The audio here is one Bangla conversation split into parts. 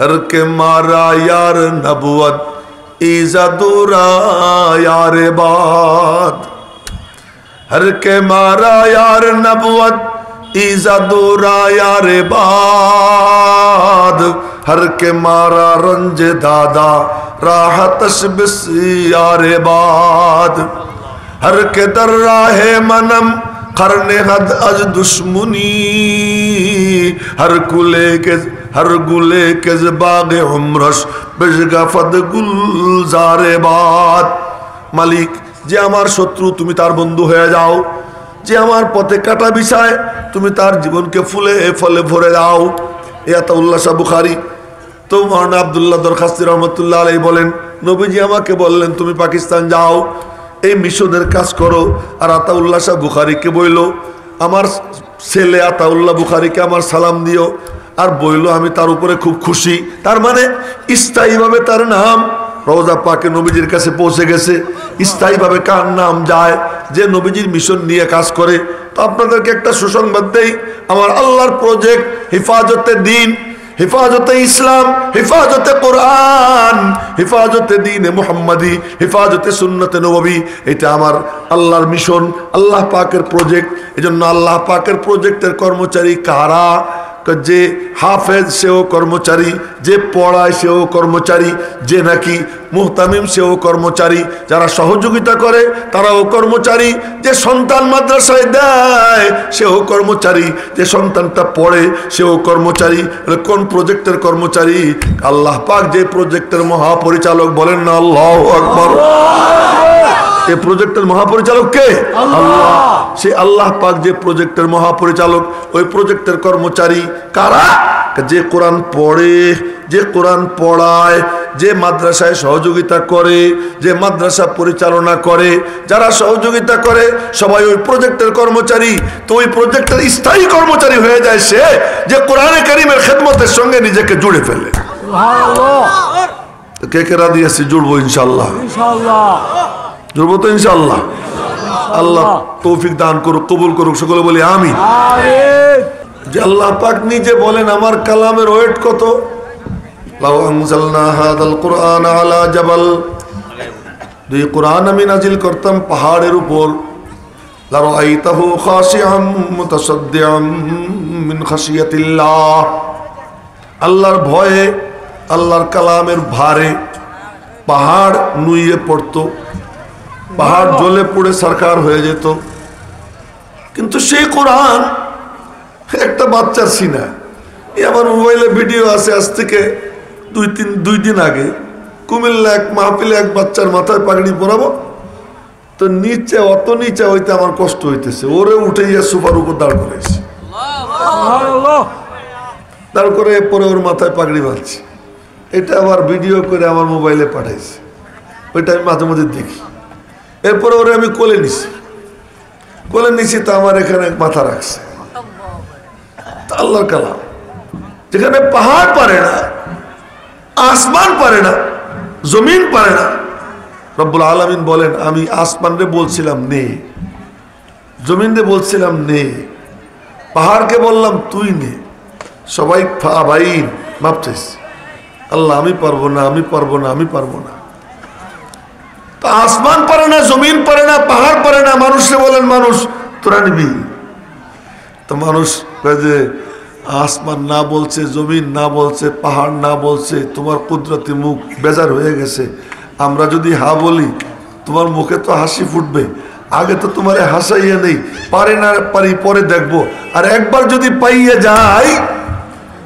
हर के मारा यार नबुवत इज़दुरा यार बात, हर के मारा यार नबुवत इज़दुरा यार बाद, हर के मारा रंज दादा राहतश बिस यार बाद, हर के दर्रा है मनम करने हद अज दुश्मनी, हर गुले के बाग उम्रश बेजगाफद गुलजारे बात। मालिक जे आमार शत्रु तुमी तार बंधु हয়ে যাও, যে আমার পথে কাটা বিছায় তুমি তার জীবনকে ফুলে ফলে ভরে দাও। এ আতাউল্লাহ শাহ বুখারী তো মাওলানা আব্দুল্লাহ দরখাস্তি রহমাতুল্লাহ আলাইহি বলেন, নবীজি আমাকে বললেন তুমি পাকিস্তান যাও, এই মিশনের কাজ করো। আর আতাউল্লাহ শাহ বুখারীকে বইল আমার ছেলে আতাউল্লাহ বুখারীকে আমার সালাম দিও, আর বইল আমি তার উপরে খুব খুশি। তার মানে স্থায়ীভাবে তার নাম রওজা পাকে নবীজির কাছে পৌঁছে গেছে। স্থায়ীভাবে কার নাম যায়? যে নবীজির মিশন নিয়ে কাজ করে। তো আপনাদেরকে একটা সুসংবাদ দেই, আমার আল্লাহর প্রজেক্ট হিফাজতে দ্বীন, हिफाजते इस्लाम, हिफाजते कुरान, हिफाजते दीन मुहम्मदी, हिफाजते सुन्नते नबवी, এটা আমার আল্লাহর মিশন, আল্লাহ পাকের প্রজেক্ট। এজন্য আল্লাহ পাকের প্রজেক্টের কর্মচারী কারা? যে হাফেজ সেও কর্মচারী, যে পড়ায় সেও কর্মচারী, যে নাকি মুহতামিম সেও কর্মচারী, যারা সহযোগিতা করে তারাও কর্মচারী, যে সন্তান মাদ্রাসায় দেয় সেও কর্মচারী, যে সন্তানটা পড়ে সেও কর্মচারী। কোন প্রজেক্টের কর্মচারী? আল্লাহ পাক যে প্রজেক্টের মহাপরিচালক, বলেন না আল্লাহু আকবার। এই প্রজেক্টের মহাপরিচালক কে? আল্লাহ। সেই আল্লাহ পাক যে প্রজেক্টের মহাপরিচালক, ওই প্রজেক্টের কর্মচারী কারা? যে কোরআন পড়ে, যে কোরআন পড়ায়, যে মাদ্রাসায় সহযোগিতা করে, যে মাদ্রাসা পরিচালনা করে, যারা সহযোগিতা করে সবাই ওই প্রজেক্টের কর্মচারী। তো ওই প্রজেক্টের স্থায়ী কর্মচারী হয়ে যায় সে যে কোরআনে কারীমের খেদমতের সঙ্গে নিজেকে জুড়ে ফেলে। কে কে রাজি আছে? জুড়বো ইনশাআল্লাহ, ইনশাআল্লাহ জুড়বো তো ইনশাআল্লাহ। আল্লাহ তৌফিক দান করুক, কবুল করুক, সকলে বলি আমিন। যে আল্লাহ পাক নিজে বলেন আমার কালামের ওয়েট কত। লাউ আনজালনা হাদাল কুরআন আলা জাবাল, যদি কোরআন আমি নাজিল করতাম পাহাড়ের উপর, লারাআইতাহু খাশিআম মুতাসাদ্দিআম মিন খাশিয়াতিল্লাহ, আল্লাহর ভয়ে, আল্লাহর কালামের ভারে পাহাড় নুয়ে পড়তো, পাহাড় জ্বলে পুড়ে সরকার হয়ে যেত। কিন্তু সেই কোরআন একটা বাচ্চার সিনা। আমার মোবাইলে ভিডিও আছে, আজ থেকে দুই দিন আগে কুমিল্লা এক মাহফিলে এক বাচ্চার মাথায় পাগড়ি পরাবো, তো নিচে অত নিচে হইতে আমার কষ্ট হইতেছে, ওরে উঠে গিয়ে সোফার উপর দাঁড় করেছে, দাঁড় করে পরে ওর মাথায় পাগড়ি বাঁধছে। এটা আবার ভিডিও করে আমার মোবাইলে পাঠাইছে, ওইটা আমি মাঝে মাঝে দেখি। এরপরে ওরে আমি কোলে নিছি, তো আমার এখানে মাথা রাখছে। আল্লাহর কালাম, যেখানে পাহাড় পারে না, আসমান পারে না, জমিন পারে না, রব্বুল আলামিন বলেন আমি আসমান রে বলছিলাম নে, জমিন রে বলছিলাম নে, পাহাড়কে বললাম তুই নে, সবাই ভাই মাপ চাইছে। আল্লাহ আমি পারবো না, আমি পারবো না, আমি পারবো না। তো আসমান পারে না, জমিন পারে না, পাহাড় পারে না, মানুষে বলেন মানুষ তোরা নিবি। তো মানুষ যে আসমান না বলছে, জমিন না বলছে, পাহাড় না বলছে, তোমার কুদরতি মুখ বেজার হয়ে গেছে। আমরা যদি হা বলি তোমার মুখে তো হাসি ফুটবে, আগে তো তোমার হাসাইয়া নেই, পারে না পারি পরে দেখবো। আর একবার যদি পাইয়ে যাই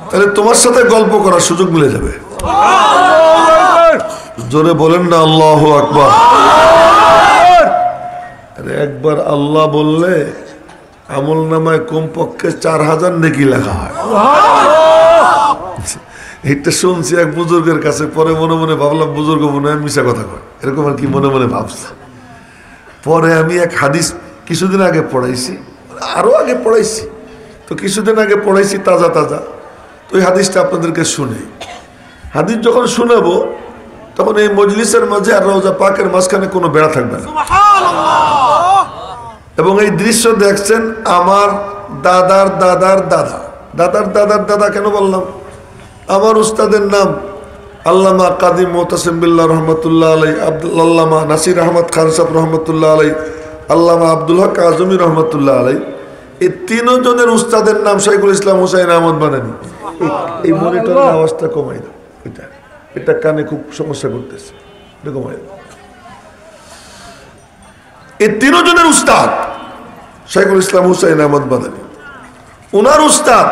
তাহলে তোমার সাথে গল্প করার সুযোগ মিলে যাবে। জোরে বলেন না আল্লাহু আকবার। আরে একবার আল্লাহ বললে আমল নামায় কমপক্ষে 4000 নেকি লেখা হয়। এটা শুনছি এক বুজুর্গের কাছে, পরে মনে মনে ভাবলাম বুজুর্গ মনে হয় মিশা কথা কয়, এরকম আর কি মনে মনে ভাবছি। পরে আমি এক হাদিস কিছুদিন আগে পড়াইছি, আরো আগে পড়াইছি, তো কিছুদিন আগে পড়াইছি তাজা তাজা। তো এই হাদিসটা আপনাদেরকে শুনে, হাদিস যখন শোনাবো তখন এই মজলিসের মাঝে আর রওজা পাকের মাঝখানে কোনো বেড়া থাকবে না। এবং এই দৃশ্য দেখছেন আমার দাদার দাদার দাদা, দাদার দাদার দাদা কেন বললাম? আমার উস্তাদের নাম আল্লামা কাদি মোতাসিম বিল্লাহ রহমতুল্লাহ আলাই, আল্লামা নাসির আহমদ খান সাহেব রহমতুল্লাহ আলাই, আল্লামা আব্দুল হক আজমি রহমতুল্লাহ আলাই। এই তিনজনের উস্তাদের নাম শাইখুল ইসলাম হুসাইন আহমদ বানানি। এই মনিটরের আওয়াজটা কমাই দাও, এটা কানে খুব সমস্যা করতেছে, এটা কমাই দাও। এই তিনজনের উস্তাদ শাইখুল ইসলাম হুসাইন আহমদ বাদানী, উনার উস্তাদ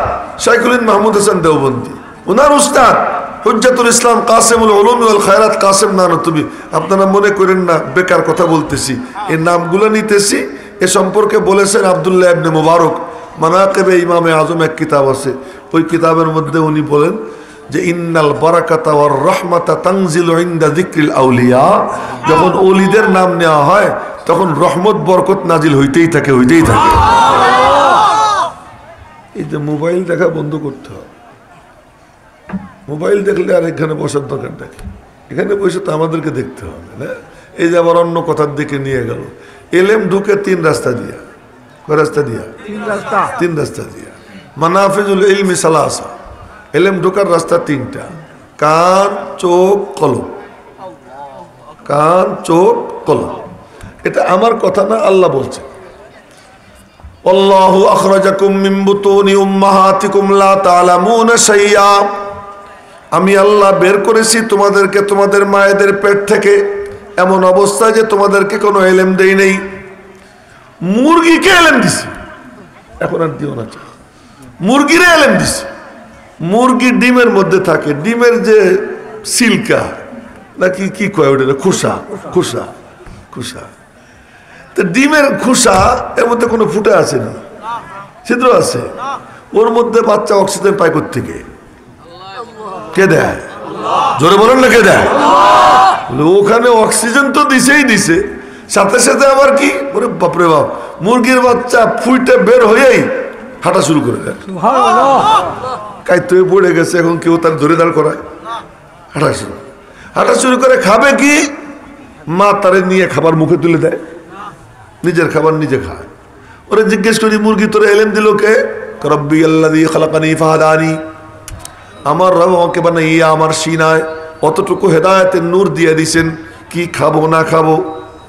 শাইখুল মাহমুদ হাসান দেওবন্দি, উনার উস্তাদ হুজ্জাতুল ইসলাম কাসেমুল উলুম ওয়াল খায়রাত কাসেম নানতুবি। আপনারা মনে করেন না বেকার কথা বলতেছি, এই নামগুলো নিতেছি। এ সম্পর্কে বলেছেন আব্দুল্লাহ ইবনে মুবারক, মানাকিবে ইমামে আজম এক কিতাব আছে, ওই কিতাবের মধ্যে উনি বলেন যে ইন্নাল বারাকাতা ওয়ার রাহমাতা তানজিলু ইনদা যিকরিল আউলিয়া। যখন ওলিদের নাম নেওয়া হয় তখন রহমত বরকত নাজিল হইতেই থাকে, হইতেই থাকে। এই যে মোবাইল দেখা বন্ধ করতে হবে। মোবাইল দেখলে আর এখানে বসার দরকার নেই, এখানে বসে তো আমাদেরকে দেখতে হবে না। এই যে আবার অন্য কথার দিকে নিয়ে গেল। এলেম ঢুকে তিন রাস্তা দিয়া, কয় রাস্তা দিয়া? তিন রাস্তা দিয়া। মানাফিজুল ইলমি সালাসা, এলেম ঢোকার রাস্তা তিনটা, কান চোখ কলম। কান চোখ কলম, এটা আমার কথা না, আল্লাহ বলছে আল্লাহু আখরাজাকুম মিন বুতুনি উম্মাহাতিকুম লা তা'লামুনা শাইআ। আমি আল্লাহ বের করেছি তোমাদেরকে তোমাদের মায়েদের পেট থেকে এমন অবস্থায় যে তোমাদেরকে কোনো এলেম দেই নেই। মুরগিকে এলেম দিছি, এখন আর দিও না, মুরগিরে এলেম দিছি। মুরগি ডিমের মধ্যে থাকে, ডিমের যে সিল্কা নাকি কি কয় ওটা, খোসা, খোসা, খোসা। তো ডিমের খোসা এর মধ্যে কোনো ফুটা আছে না, ছিদ্র আছে, ওর মধ্যে বাচ্চা অক্সিজেন পায় কোত্থেকে? কে দেয়? জোরে বলেন না, কে দেয়? ওখানে অক্সিজেন তো দিছেই দিছে, সাথে সাথে আবার কি, ওরে বাপরে বাপ, মুরগির বাচ্চা ফুইটে বের হয়েই হাঁটা শুরু করে দেয়। কাইতে পড়ে গেছে, এখন কেউ তার ধরে দাঁড় করায়, হাঁটা শুরু করে। খাবে কি? মা তারে নিয়ে খাবার মুখে তুলে দেয়, নিজের খাবার নিজে খায়। ওরা জিজ্ঞেস করি, মুরগি তোরে এলেম দিল কে? রব্বি আল্লাযী খালাকানি ফাহাদানি, আমার রব আমাকে বানাইয়া আমার সিনায় অতটুকু হেদায়েতের নূর দিয়ে দিছেন, কি খাবো না খাবো,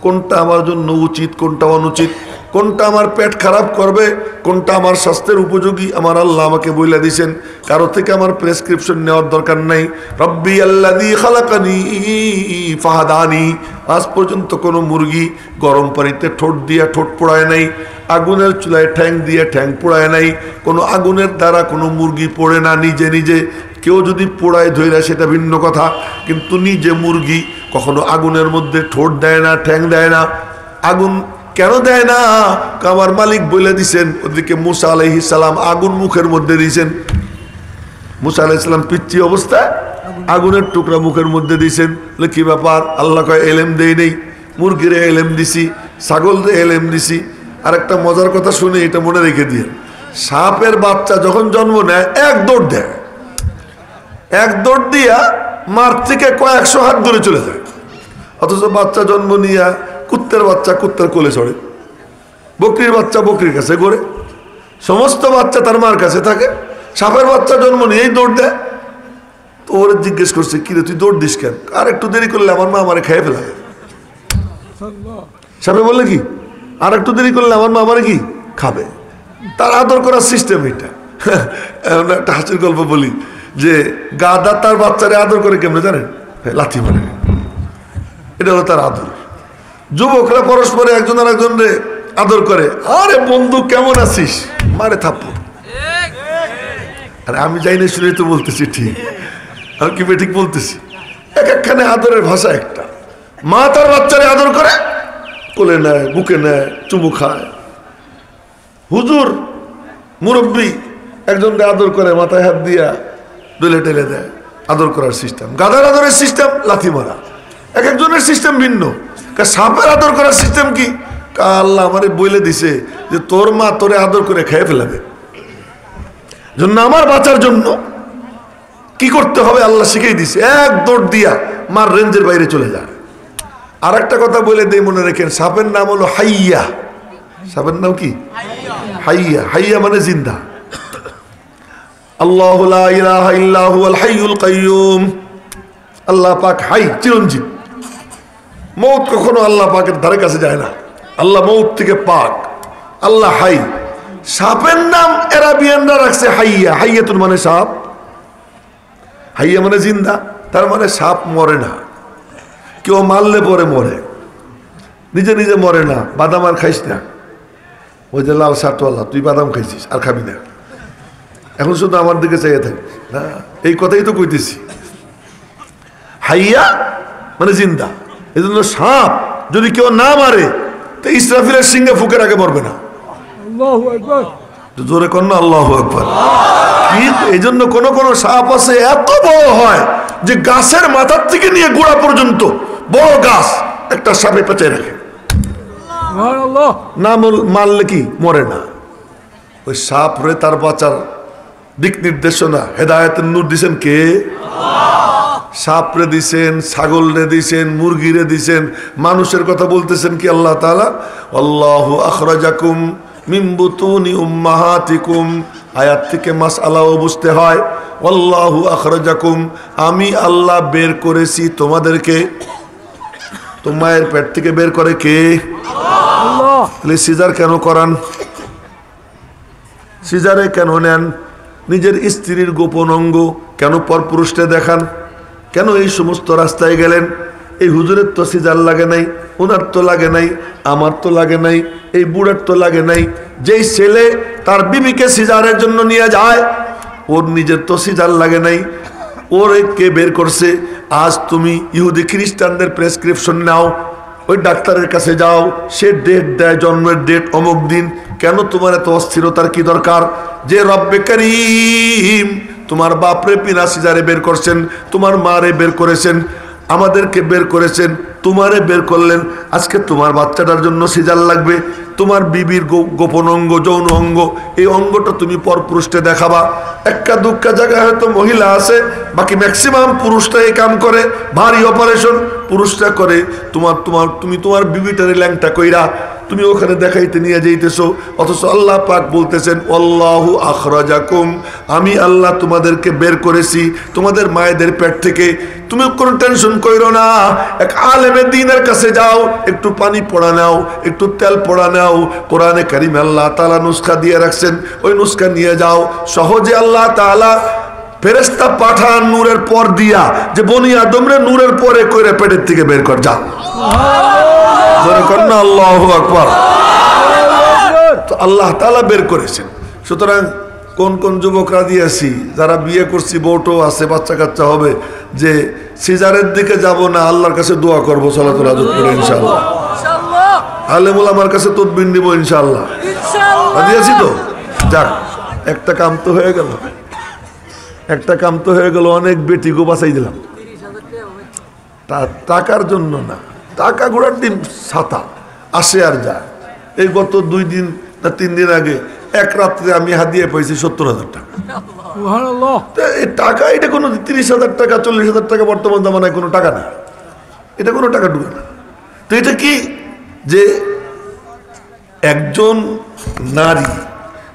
কোনটা আমার জন্য উচিত, কোনটা অনুচিত, কোনটা আমার পেট খারাপ করবে, কোনটা আমার স্বাস্থ্যের উপযোগী, আমার আল্লাহ আমাকে বইলা দিছেন। কারো থেকে আমার প্রেসক্রিপশন নেওয়ার দরকার নাই। রব্বি আল্লাযী খালাকানি ফাহাদানি। আজ পর্যন্ত কোনো মুরগি গরম পানিতে ঠোঁট দিয়ে ঠোঁট পোড়ায় নাই, আগুনের চুলায় ঠ্যাং দিয়ে ঠ্যাং পোড়ায় নাই, কোনো আগুনের দ্বারা কোনো মুরগি পোড়ে না নিজে নিজে। কেউ যদি পোড়ায় ধইরা সেটা ভিন্ন কথা, কিন্তু নিজে মুরগি কখনো আগুনের মধ্যে ঠোঁট দেয় না, ঠ্যাং দেয় না। আগুন কেন দেয় না? আমার মালিক বলে দিছেন। ওদিকে মুসা আলাইহিস সালাম আগুন মুখের মধ্যে দিয়েছেন, মুসা আলাইহিস সালাম পিচ্ছি অবস্থায় আগুনের টুকরা মুখের মধ্যে দিয়েছেন। কি ব্যাপার? আল্লাহ কয় এলেম দেই নেই, মুরগিরে এলেম দিছি, ছাগলরে এলেম দিছি। আর একটা মজার কথা শুনে এটা মনে রেখে দিয়ে, সাপের বাচ্চা যখন জন্ম নেয় এক দৌড় দেয়, এক দৌড় দিয়া মার থেকে কয়েকশো হাত দূরে চলে যায়। অথচ বাচ্চা জন্ম নিয়ে কুত্তের বাচ্চা কুত্তের কোলে চড়ে, বকরির বাচ্চা বকরির কাছে ঘোরে, সমস্ত বাচ্চা তার মার কাছে থাকে। সাপের বাচ্চা জন্ম নিয়েই দৌড় দেয়। তো ওরা জিজ্ঞেস করছে, কিরে তুই দৌড় দিস কেন? আর একটু দেরি করলে আমার মা আমারে খেয়ে ফেলা। সাপে বললে কি, আর একটু দেরি করলে আমার মা আমারে কি খাবে। তার আদর করার সিস্টেম এটা। একটা হাসির গল্প বলি যে গাদা তার বাচ্চারে আদর করে কেমনে জানেন? লাথি মারে, এটা হলো তার আদর। যুবকরা পরস্পরে একজন আর একজনরে আদর করে, আরে বন্ধু কেমন আছিস, মারে থাপ্পড়। আরে আমি যাই না শুনে তো বলতেছি, ঠিক আমি কি ঠিক বলতেছি? এক একখানে আদরের ভাষা একটা। মা তার বাচ্চারে আদর করে, কোলে নেয়, বুকে নেয়, চুমু খায়। হুজুর মুরব্বী একজনকে আদর করে, মাথায় হাত দিয়া ডলে টেলে দেয়, আদর করার সিস্টেম। গাধার আদরের সিস্টেম লাথি মারা। এক একজনের সিস্টেম ভিন্ন। সাপের আদর করার সিস্টেম কি? আল্লাহ আমারে বলে দিছে যে তোর মা তোরে আদর করে খেয়ে ফেলাবে, জন্য আমার বাঁচার জন্য কি করতে হবে আল্লাহ শিখিয়ে দিছে। এক দৌড় দিয়া মার রেঞ্জের বাইরে চলে যায়। আর একটা কথা বলে দেই, মনে রেখেন, সাপের নাম হলো হাইয়া। সাপের নাম কি? হাইয়া। হাইয়া মানে জিন্দা। আল্লাহু লা ইলাহা ইল্লা হুয়াল হাইয়ুল কাইয়ুম। আল্লাহ পাক হাই, চিরঞ্জীব। মৌত কখনো আল্লাহ পাকের ধারে কাছে যায় না। আল্লাহ মৌত থেকে পাক, আল্লাহ হাই। সাপের নাম এরাবিয়ানরা রাখছে হাইয়া। হাইয়াতুন মানে সাপ, হাইয়া মানে জিন্দা। তার মানে সাপ মরে না, কেউ মারলে পরে মরে, নিজে নিজে মরে না। বাদাম আর খাইস না, ওই যে লাল শার্টওয়ালা, তুই বাদাম খাইছিস আর খাবি না, এখন শুধু আমার দিকে চাইয়ে থাকি না। এই কথাই তো কইতেছি। হাইয়া মানে জিন্দা। এই জন্য সাপ যদি কেউ না মারে তো ইসরাফিলের সিংহে ফুকের আগে মরবে না। জোরে কর না আল্লাহু আকবার। এই জন্য কোন কোন সাপ আছে এত বড় হয় যে গাছের মাথার থেকে নিয়ে গোড়া পর্যন্ত বড় গাছ একটা সাপে পেঁচে রাখে, না মারলে কি মরে না। ওই সাপ রে তার বাঁচার দিক নির্দেশনা হেদায়েতের নূর দিছেন কে? সাপ রে দিছেন, ছাগল রে দিছেন, মুরগি রে দিছেন। মানুষের কথা বলতেছেন কি আল্লাহ তাআলা? আল্লাহু আখরাজাকুম মিন বুতুনি উম্মাহাতিকুম। আয়াত থেকে মাসআলাও বুঝতে হয়। আল্লাহু আখরাজাকুম, আমি আল্লাহ বের করেছি তোমাদেরকে। তো মায়ের পেট থেকে বের করে কে? আল্লাহ। তাহলে সিজার কেন করান? সিজারে কেন নেন? নিজের স্ত্রীর গোপন অঙ্গ কেন পরপুরুষকে দেখান? কেন এই সমস্ত রাস্তায় গেলেন? এই হুজুরের তো সিজার লাগে নাই, ওনার তো লাগে নাই, আমার তো লাগে নাই, এই বুড়ার তো লাগে নাই। যেই ছেলে তার বিবিকে সিজারের জন্য নিয়ে যায়, ওর নিজের তো সিজার লাগে নাই, ওর কে বের করছে? আজ তুমি ইহুদি খ্রিস্টানদের প্রেসক্রিপশন নাও, ওই ডাক্তারের কাছে যাও, সে ডেট দেয়, জন্মের ডেট অমুক দিন। কেন তোমার এত অস্থিরতার কি দরকার? যে রব্বে করিম তোমার বাপরে বিনা সিজারে বের করছেন, তোমার মারে বের করেছেন, আমাদেরকে বের করেছেন, তোমারে বের করলেন। আজকে তোমার বাচ্চাটার জন্য সিজার লাগবে। তোমার বিবির গোপন অঙ্গ, যৌন অঙ্গ, এই অঙ্গটা তুমি পরপুরুষকে দেখাবা। একটা দুঃখা জায়গায় হয়তো মহিলা আছে, বাকি ম্যাক্সিমাম পুরুষরা এই কাম করে। ভারী অপারেশন পুরুষরা করে। তুমি তোমার বিবিটারে ল্যাংটা কইরা তুমি ওখানে দেখাইতে নিয়ে যাইতেছো, অথচ আল্লাহ পাক বলতেছেন আল্লাহু আখরাজাকুম, আমি আল্লাহ তোমাদেরকে বের করেছি তোমাদের মায়েদের পেট থেকে। তুমি কোনো টেনশন কইরো না। এক আলেমে দ্বীনের কাছে যাও, একটু পানি পড়া নাও, একটু তেল পড়া নাও। কোরআনে কারিমে আল্লাহ তাআলা নুসখা দিয়ে রাখছেন, ওই নুসখা নিয়ে যাও। সহজে আল্লাহ তাআলা ফেরেশতা পাঠান নূরের পর দিয়া, যে বনি আদমরে নূরের পরে কইরা পেটের থেকে বের কর, যা। আল্লাহু আকবার। আল্লাহ তাআলা বের করেছেন। সুতরাং কোন কোন যুবকরা দিয়েছি, যারা বিয়ে করছি, বউটো আছে, বাচ্চা কাচ্চা হবে, যে সিজারের দিকে যাব না, আল্লাহর কাছে দোয়া করবো, সালাতুল হাজত করে ইনশাআল্লাহ। আলেম ওলামার কাছে তদবির নিব ইনশাআল্লাহ। দিয়েছি তো, যাক, একটা কাম তো হয়ে গেল, একটা কাম তো হয়ে গেল। অনেক বেটিগো বাঁচাই দিলাম। টাকার জন্য না, টাকা ঘোড়ার দিন ছাতা আসে আর যায়। এই গত 2 দিন না 3 দিন আগে এক রাত্রে আমি হাদিয়ে পাইছি 70,000 টাকা। এই টাকা, এটা কোনো 30,000 টাকা 40,000 টাকা বর্তমান জামানায় কোনো টাকা না, এটা কোনো টাকা ঢুকে না। তো এটা কি যে একজন নারী,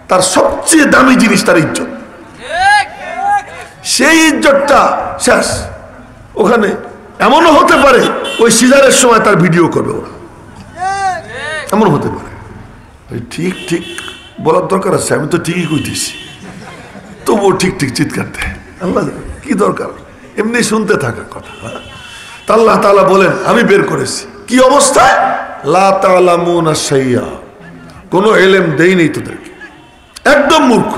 তার সবচেয়ে দামি জিনিস তার ইজ্জত, সেই ইজ্জতটা শেষ। ওখানে এমনও হতে পারে ওই সিজারের সময় তার ভিডিও করবে ওরা, এমন হতে পারে। ঠিক ঠিক বলার দরকার আছে, আমি তো ঠিকই কইতেছি, তবুও ঠিক ঠিক চিৎকার দেয়। আল্লাহ কি দরকার, এমনি শুনতে থাকা কথা। আল্লাহ তাআলা বলেন আমি বের করেছি। কি অবস্থায়? লা তা'লামুনা শাইয়া, কোনো ইলম দেই নেই তোদেরকে, একদম মূর্খ।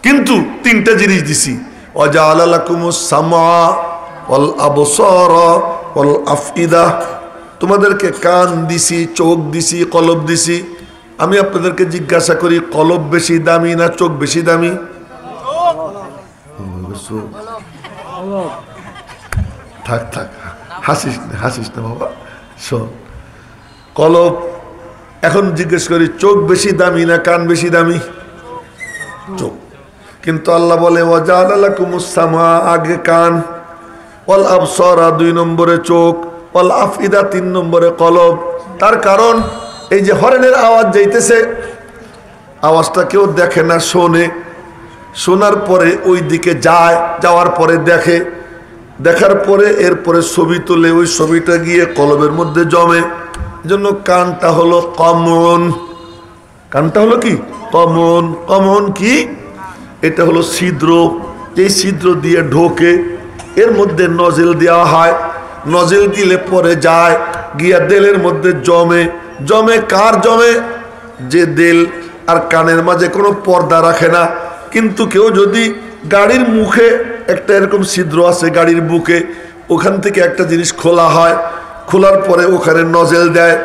কিন্তু 3টা জিনিস দিছি। ওয়াজআলা লাকুমুস সামআ ওয়াল আবসারা ওয়াল আফইদা, তোমাদেরকে কান দিছি, চোখ দিছি, কলব দিছি। আমি আপনাদেরকে জিজ্ঞাসা করি, কলব বেশি দামি না চোখ বেশি দামি? থাক থাক, হাসিস না বাবা, শোন। কলব, এখন জিজ্ঞেস করি, চোখ বেশি দামি না কান বেশি দামি? চোখ। কিন্তু আল্লাহ বলে ওয়াজআলা লাকুমুস সামআ, আগে কান, ওয়াল আবসারা 2 নম্বরে চোখ, ওয়াল আফইদা 3 নম্বরে কলব। তার কারণ এই যে হরেনের আওয়াজ যাইতেছে, আওয়াজটা কেউ দেখে না, শোনে। শোনার পরে ওই দিকে যায়, যাওয়ার পরে দেখে, দেখার পরে এরপরে ছবি তোলে, ওই ছবিটা গিয়ে কলবের মধ্যে জমে। এজন্য কানটা হলো কমন। কানটা হলো কি? কমন। কমন কি? এটা হলো ছিদ্র, এই ছিদ্র দিয়ে ঢোকে, এর মধ্যে নজেল দেওয়া হয়, নজেল দিলে পরে যায় গিয়া দেলের মধ্যে জমে। জমে কার জমে? যে দেল আর কানের মাঝে কোনো পর্দা রাখে না। কিন্তু কেউ যদি গাড়ির মুখে একটা এরকম ছিদ্র আছে গাড়ির বুকে, ওখান থেকে একটা জিনিস খোলা হয়, খোলার পরে ওখানে নজেল দেয়,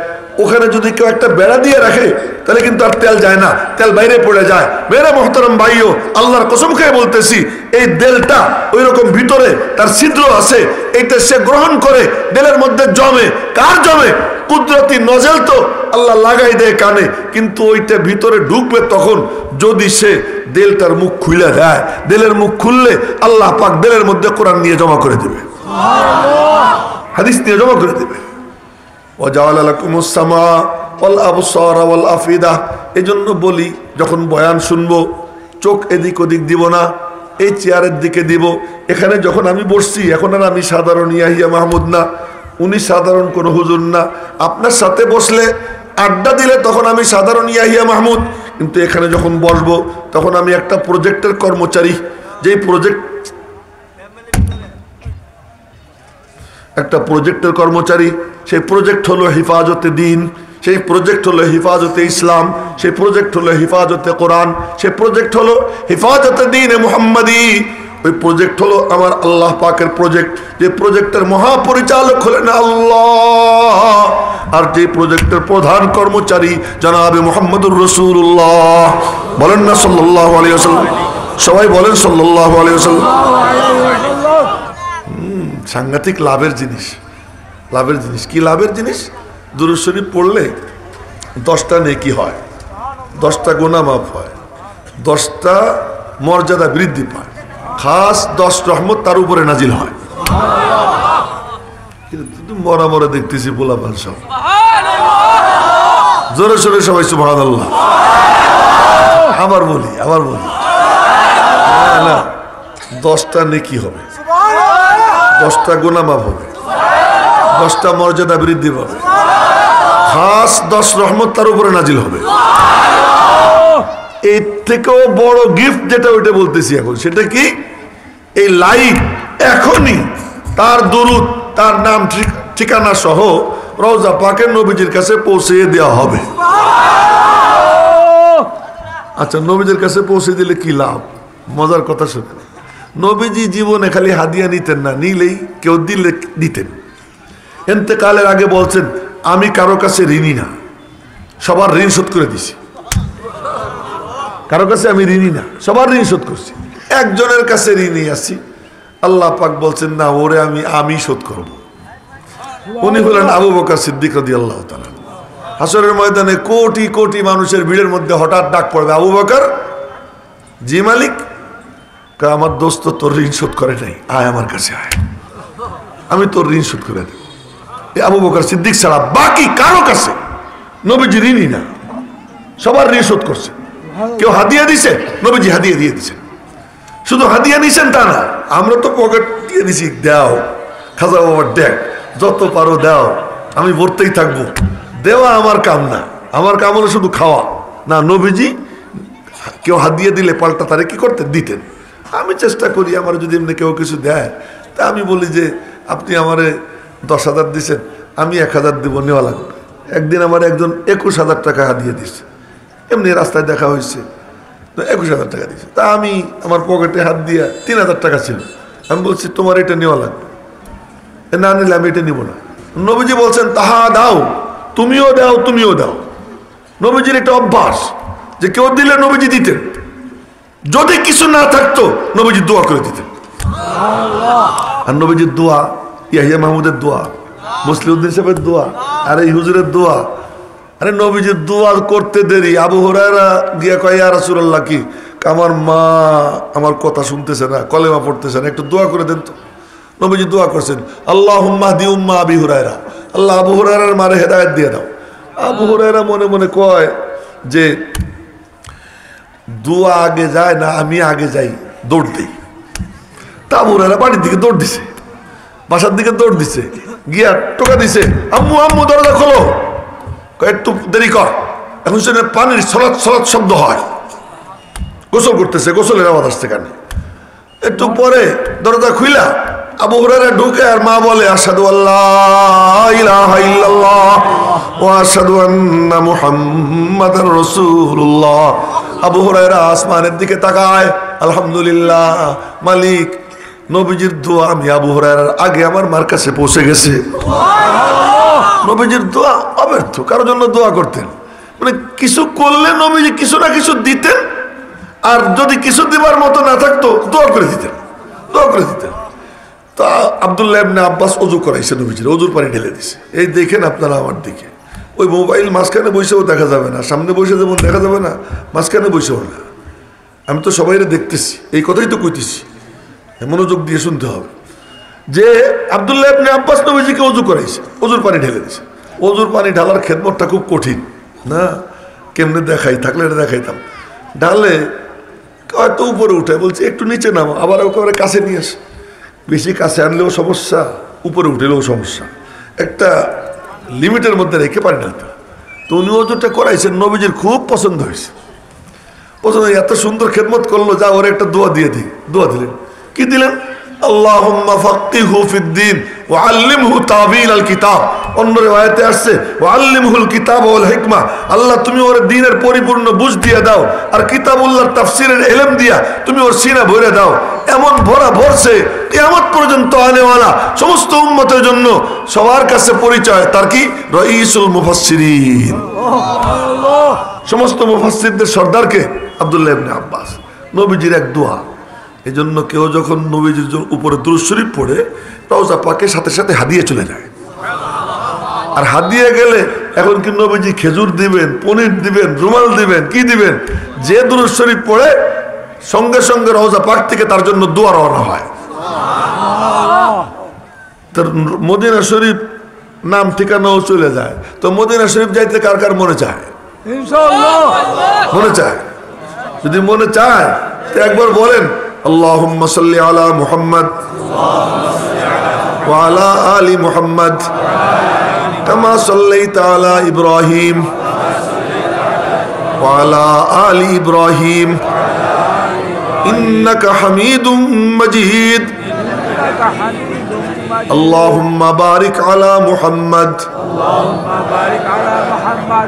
ওখানে যদি কেউ একটা বেড়া দিয়ে রাখে তাহলে কিন্তু আর তেল যায় না, তেল বাইরে পড়ে যায়। মেরে মোহতারাম ভাইও, আল্লাহর কসম খেয়ে বলতেছি, এই দেলটা ওই রকম ভিতরে তার ছিদ্র আছে, এইটা সে গ্রহণ করে দেলের মধ্যে জমে। কার জমে? কুদরতি নজেল তো আল্লাহ লাগাই দেয় কানে, কিন্তু ওইটা ভিতরে ঢুকবে তখন যদি সে দেলটার মুখ খুলে দেয়। দেলের মুখ খুললে আল্লাহ পাক দেলের মধ্যে কোরআন নিয়ে জমা করে দেবে, হাদিস নিয়ে জমা করে দেবে। এই জন্য বলি, যখন বয়ান শুনবো চোখ এদিক ওদিক দিব না, এই চেয়ারের দিকে দিব। এখানে যখন আমি বসছি, এখন আর আমি সাধারণ ইয়াহিয়া মাহমুদ না, উনি সাধারণ কোনো হুজুর না। আপনার সাথে বসলে আড্ডা দিলে তখন আমি সাধারণ ইয়াহিয়া মাহমুদ, কিন্তু এখানে যখন বসবো তখন আমি একটা প্রজেক্টের কর্মচারী। যেই একটা প্রজেক্টের কর্মচারী, সেই প্রজেক্ট হলো হিফাজতে দিন, সেই প্রজেক্ট হলো হিফাজতে ইসলাম, সেই প্রজেক্ট হলো হিফাজতে কোরআন, সেই প্রজেক্ট হলো হিফাজতে দিন মুহাম্মাদি। ওই প্রজেক্ট হলো আমার আল্লাহ পাকের প্রজেক্ট, যে প্রজেক্টের মহাপরিচালক হলেন আল্লাহ, আর যে প্রজেক্টের প্রধান কর্মচারী জনাবে মুহাম্মদুর রাসূলুল্লাহ। বলেন না সাল্লাল্লাহু আলাইহি ওয়াসাল্লাম, সবাই বলেন সাল্লাল্লাহু আলাইহি ওয়াসাল্লাম। সাংঘাতিক লাভের জিনিস, লাভের জিনিস। কি লাভের জিনিস? দুরূদ শরীফ পড়লে 10টা নেকি হয়, 10টা গুনাহ মাফ হয়, 10টা মর্যাদা বৃদ্ধি পায়, খাস 10 রহমত তার উপরে নাজিল হয়। কিন্তু মরা মরা দেখতেছি পোলাপান সব, জোরে সোরে সবাই সুবহানাল্লাহ। আবার বলি না, 10টা নেকি হবে, 10টা গুনাহ মাফ হবে, 10টা মর্যাদা বৃদ্ধি পাবে, খাস 10 রহমত তার উপরে নাজিল হবে। এর থেকেও বড় গিফট যেটা ওইটা বলতেছি এখন, সেটা কি? এই লাইভ এখনই তার দুরূদ, তার নাম ঠিকানা সহ রওজা পাকের নবীজির কাছে পৌঁছে দেওয়া হবে। আচ্ছা, নবীজির কাছে পৌঁছে দিলে কি লাভ? মজার কথা শুনে, নবীজি জীবনে খালি হাদিয়া নিতেন না, নিলেই কেউ দিলে দিতেন। ইন্তেকালের আগে বলছেন, আমি কারো কাছে ঋণী না, সবার ঋণ শোধ করে দিছি। কারো কাছে আমি ঋণী না, সবার ঋণ শোধ করছি। একজনের কাছে ঋণী আছি, আল্লাহ পাক বলছেন না, ওরে আমি শোধ করব। উনি হলেন আবু বকর সিদ্দিক রাদিয়াল্লাহু তাআলা। হাসরের ময়দানে কোটি কোটি মানুষের ভিড়ের মধ্যে হঠাৎ ডাক পড়বে, আবু বকর। জি মালিক। আমার দোস্ত তোর ঋণ শোধ করে নাই, আয় আমার কাছে আয়, আমি তোর ঋণ শোধ করে দেব। আবু বকর সিদ্দিক ছাড়া বাকি কারো কাছে নবীজি ঋণী না, সবার ঋণ শোধ করছে। কেউ হাদিয়া দিছে, নবীজি হাদিয়া দিয়ে দিছে। শুধু হাদিয়া নিছেন তা না, আমরা তো পকেট দিয়ে দিছি, দাও খাজা বাবার দেখ, যত পারো দাও, আমি ভরতেই থাকবো। দেওয়া আমার কাম না, আমার কাম হলো শুধু খাওয়া না। নবীজি কেউ হাদিয়া দিলে পাল্টা তারে কি করতেন? দিতেন। আমি চেষ্টা করি, আমার যদি এমনি কেউ কিছু দেয় তা আমি বলি যে আপনি আমারে 10,000 দিচ্ছেন, আমি 1,000 দিব, নেওয়া লাগবে। একদিন আমার একজন 21,000 টাকা হাদিয়া দিচ্ছে, এমনি রাস্তায় দেখা হয়েছে, তো 21,000 টাকা দিচ্ছে। তা আমি আমার পকেটে হাত দিয়া 3,000 টাকা ছিল, আমি বলছি তোমার এটা নেওয়া লাগবে, না নিলে আমি এটা নিব না। নবীজি বলছেন তাহা দাও, তুমিও দাও, তুমিও দাও। নবীজির একটা অভ্যাস যে কেউ দিলে নবীজি দিতেন, যদি কিছু না থাকতো নবীজি দোয়া করে দিতেন। আর নবীজির দোয়া, ইয়াহিয়া মাহমুদের দোয়া, মুসলিউদ্দিন সাহেবের দোয়া, আর এই হুজুরের দোয়া। আরে নবীজির দোয়া করতে দেরি, আবু হুরায়রা গিয়া কয় ইয়া রাসূলুল্লাহ, কি আমার মা আমার কথা শুনতেছে না, কলেমা পড়তেছে না, একটু দোয়া করে দেন তো। নবীজি দোয়া করছেন, আল্লাহুম্মা হদি উম্মা আবি হুরায়রা, আল্লাহ আবু হুরায়রার মারে হেদায়েত দিয়ে দাও। আবু হুরায়রা মনে মনে কয় যে দোয়া আগে যায় না আমি আগে যাই, দৌড় দিই। তা আবু হুরায়রা বাড়ির দিকে দৌড় দিছে, বাসার দিকে দৌড় দিছে, গিয়া টোকা দিছে, আম্মু আম্মু দরজা খোলো। একটু দেরি কর, এখন সেখানে পানির সলাৎ সলাৎ শব্দ হয়, গোসল করতেছে, গোসলের আওয়াজ আসছে কানে। একটু পরে দরজা খুইলা আবু হুরায়রা ঢুকে, আর মা বলে আশহাদু আল্লা ইলাহা ইল্লাল্লাহ ওয়া আশহাদু আন্না মুহাম্মাদার রাসূলুল্লাহ। আবু হুরায়রা আসমানের দিকে তাকায়, আলহামদুলিল্লাহ মালিক, নবীজির দোয়া আমি আবু হুরায়রার আগে আমার মার কাছে পৌঁছে গেছে। নবীজির দোয়া অব্যর্থ, কারোর জন্য দোয়া করতেন, মানে কিছু করলে নবীজি কিছু না কিছু দিতেন, আর যদি কিছু দিবার মতো না থাকতো দোয়া করে দিতেন, দোয়া করে দিতেন। তা আব্দুল্লাহ ইবনে আব্বাস ওযু করাইছে নবীজির, ওযুর পানি ঢেলে দিছে। এই দেখেন আপনারা আমার দিকে, ওই মোবাইল মাঝখানে বসেও দেখা যাবে না, সামনে বসে যেমন দেখা যাবে না, মাঝখানে বসেও না। আমি তো সবাইরে দেখতেছি, এই কথাই তো কইতেছি, মনোযোগ দিয়ে শুনতে হবে। যে আব্দুল্লাহ ইবনে আব্বাস নবীজিকে ওযু করাইছে, ওযুর পানি ঢেলে দিছে। ওযুর পানি ঢালার খেদমতটা খুব কঠিন না, কেমনে দেখাই, থাকলে এটা দেখাইতাম। ঢালে হয়তো উপরে উঠে, বলছে একটু নিচে নামো, আবার ওকে কাছে নিয়ে আসে। বেশি কাছে আনলেও সমস্যা, উপরে উঠলেও সমস্যা, একটা লিমিটের মধ্যে রেখে পানি ঢালতে। তো উনি ওযুটা করাইছেন, নবীজির খুব পছন্দ হয়েছে। পছন্দ, এত সুন্দর খেদমত করলো, যা ওর একটা দোয়া দিয়ে দিই। দোয়া দিলেন, কি দিলেন? আল্লাহুম্মা ফাক্কিহু ফিদ্দীন ওয়া আল্লিমহু তাবিলাল কিতাব। অন্য riwayate আসছে ওয়া আল্লিমহুল কিতাব ওয়াল হিকমা। আল্লাহ তুমি ওর দ্বীনের পরিপূর্ণ বুঝ দিয়ে দাও, আর কিতাবুল্লাহর তাফসীরের ইলম দিয়া তুমি ওর সিনা ভরে দাও। এমন ভরা ভরছে কিয়ামত পর্যন্ত আনেওয়ালা সমস্ত উম্মতের জন্য সবার কাছে পরিচয় তার কি? রাইসুল মুফাসসিরিন। সমস্ত মুফাসসিরদের সর্দারকে আব্দুল্লাহ ইবনে আব্বাস। নবীজির এক দোয়া। এই জন্য কেউ যখন নবীজির উপরে দুরূদ শরীফ পড়ে, রওজা পাকে সাথে সাথে হাদিয়ে চলে যায়। আর হাদিয়ে গেলে এখন কি নবীজি খেজুর দিবেন, পনির দিবেন, রুমাল দিবেন, কি দিবেন? যে দুরূদ শরীফ পড়ে সঙ্গে সঙ্গে রওজা পাক থেকে তার জন্য দোয়া রওনা হয়। তার মদিনা শরীফ নাম ঠিকানাও চলে যায়। তো মদিনা শরীফ যাইতে কার কার মনে চায়? ইনশাআল্লাহ মনে চায়। যদি মনে চায় তো একবার বলেন আল্লাহুম্মা সাল্লি আলা মুহাম্মদ ওয়া আলা আলি মুহাম্মদ কামা সাল্লাইতা আলা ইব্রাহিম ওয়া আলা আলি ইব্রাহিম ইন্নাকা হামিদুম মাজিদ। اللهم بارك على محمد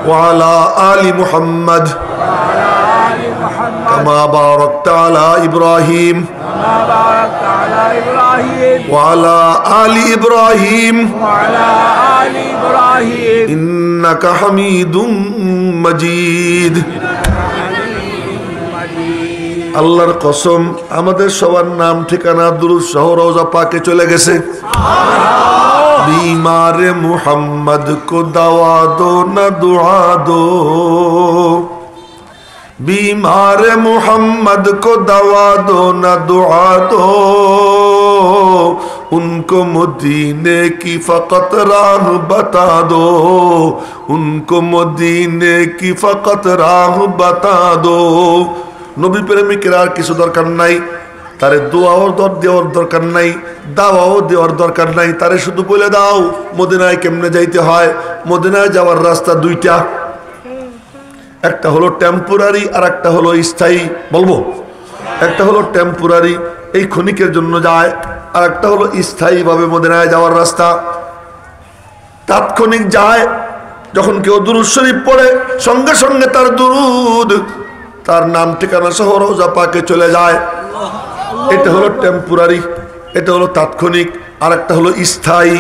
وعلى آل محمد كما باركت على إبراهيم وعلى آل إبراهيم إنك حميد مجيد। আল্লাহর কসম আমাদের সবার নাম ঠিকানা দুরূদ সহ রওজা পাকে চলে গেছে। बीमार मुहम्मद को दवा दो न दुआ दो, बीमार मुहम्मद को दवा दो न दुआ दो, उनको मदीने की फकत राह बता दो, उनको मदीने की फकत राह बता दो। नबी प्रेमिकेर आर किछु दरकार नाई, তারে দোয়াও দেওয়ার দরকার নাই, দাওয়াও দেওয়ার দরকার নাই। তারে শুধু বলে দাও মদিনায় কেমনে যাইতে হয়। মদিনায় যাওয়ার রাস্তা দুইটা, একটা হলো টেম্পোরারি আর একটা হলো স্থায়ী। বলবো, একটা হলো টেম্পোরারি, এই ক্ষণিকের জন্য যায়, আর একটা হলো স্থায়ীভাবে মদিনায় যাওয়ার রাস্তা। তাৎক্ষণিক যায়, যখন কেউ দুরূদ শরীফ পড়ে সঙ্গে সঙ্গে তার দুরূদ তার নাম ঠিকানা সহ রওজা পাকে চলে যায়। এটা হলো টেম্পোরারি, এটা হলো তাৎক্ষণিক। আর একটা হলো স্থায়ী,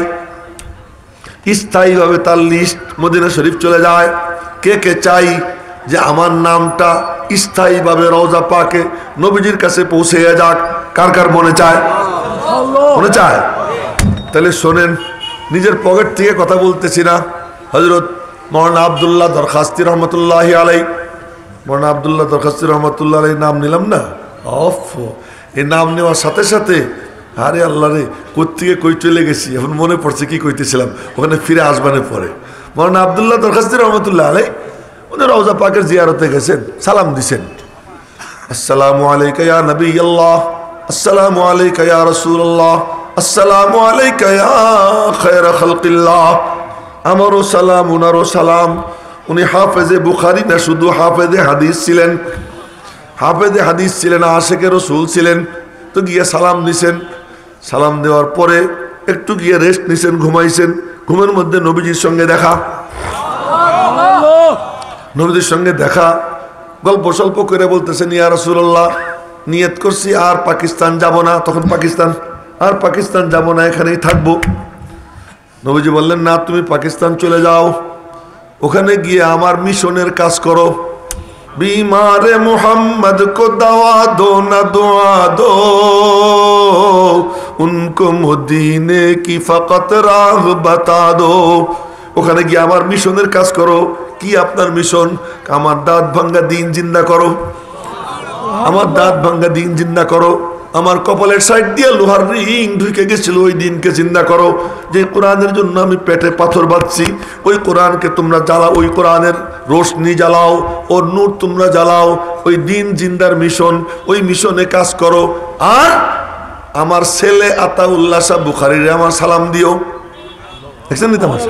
স্থায়ীভাবে তার লিস্ট মদিনা শরীফ চলে যায়। কে কে চাই যে আমার নামটা স্থায়ীভাবে রওজা পাকে নবীজির কাছে পৌঁছে যাক? কার কার মনে চায়? মনে চায়? তাহলে শোনেন, নিজের পকেট থেকে কথা বলতেছি না। হযরত মাওলানা আব্দুল্লাহ দরখাস্তি রহমতুল্লাহি আলাই, মাওলানা আব্দুল্লাহ দরখাস্তি রহমতুল্লাহ আলাই নাম নিলাম না, অফ এই নাম নেওয়ার সাথে সাথে আরে আল্লাহ রে কোত্থেকে কই চলে গেছি, এখন মনে পড়ছে কি কইতেছিলাম, ওখানে ফিরে আসবানে পরে। মাওলানা আব্দুল্লাহ দরখাস্তি রহমতুল্লাহ আলাই উনি রওজা পাকের জিয়ারতে গেছেন, সালাম দিছেন। আসসালামু আলাইকা ইয়া নবী আল্লাহ, আসসালামু আলাইকা ইয়া রাসূলুল্লাহ, আসসালামু আলাইকা ইয়া খায়রা খালকিল্লাহ। আমারও সালাম, উনারও সালাম। উনি হাফেজে বুখারী না শুধু হাফেজে হাদিস ছিলেন, হাফেজে হাদিস ছিলেন, আশিকে রাসূল ছিলেন। তো গিয়ে সালাম দিছেন, সালাম দেওয়ার পরে একটু গিয়ে রেস্ট নিছেন, ঘুমাইছেন। ঘুমের মধ্যে নবীজির সঙ্গে দেখা, নবীজির সঙ্গে দেখা, গল্প স্বল্প করে বলতেছেন ইয়া রাসূলুল্লাহ নিয়ত করছি আর পাকিস্তান যাব না। তখন পাকিস্তান, আর পাকিস্তান যাব না, এখানেই থাকবো। নবীজি বললেন না, তুমি পাকিস্তান চলে যাও, ওখানে গিয়ে আমার মিশনের কাজ করো। बीमारे मोहम्मद को दवा दो न दुआ दो, उनको मदीने की फकत राह बता दो। ওখানে গিয়ে আমার মিশনের কাজ করো। কি আপনার মিশন? আমার দাঁত ভাঙ্গা দিন জিন্দা করো, আমার দাঁত ভাঙ্গা দিন জিন্দা করো। আমার কপালের সাইড দিয়ে লোহার রিং ঢুকে গেছিল, ওই দিনকে জিন্দা করো। যে কোরআনের জন্য আমি পেটে পাথর বাঁধছি, ওই কোরআনকে তোমরা জ্বালাও, ওই কোরআনের রোশনি জ্বালাও, ওর নূর তোমরা জ্বালাও। ওই দিন জিন্দার মিশন, ওই মিশনে কাজ করো। আর আমার ছেলে আতাউল্লাহ শাহ বুখারীরে আমার সালাম দিও। দেখছেন নি তামাশা?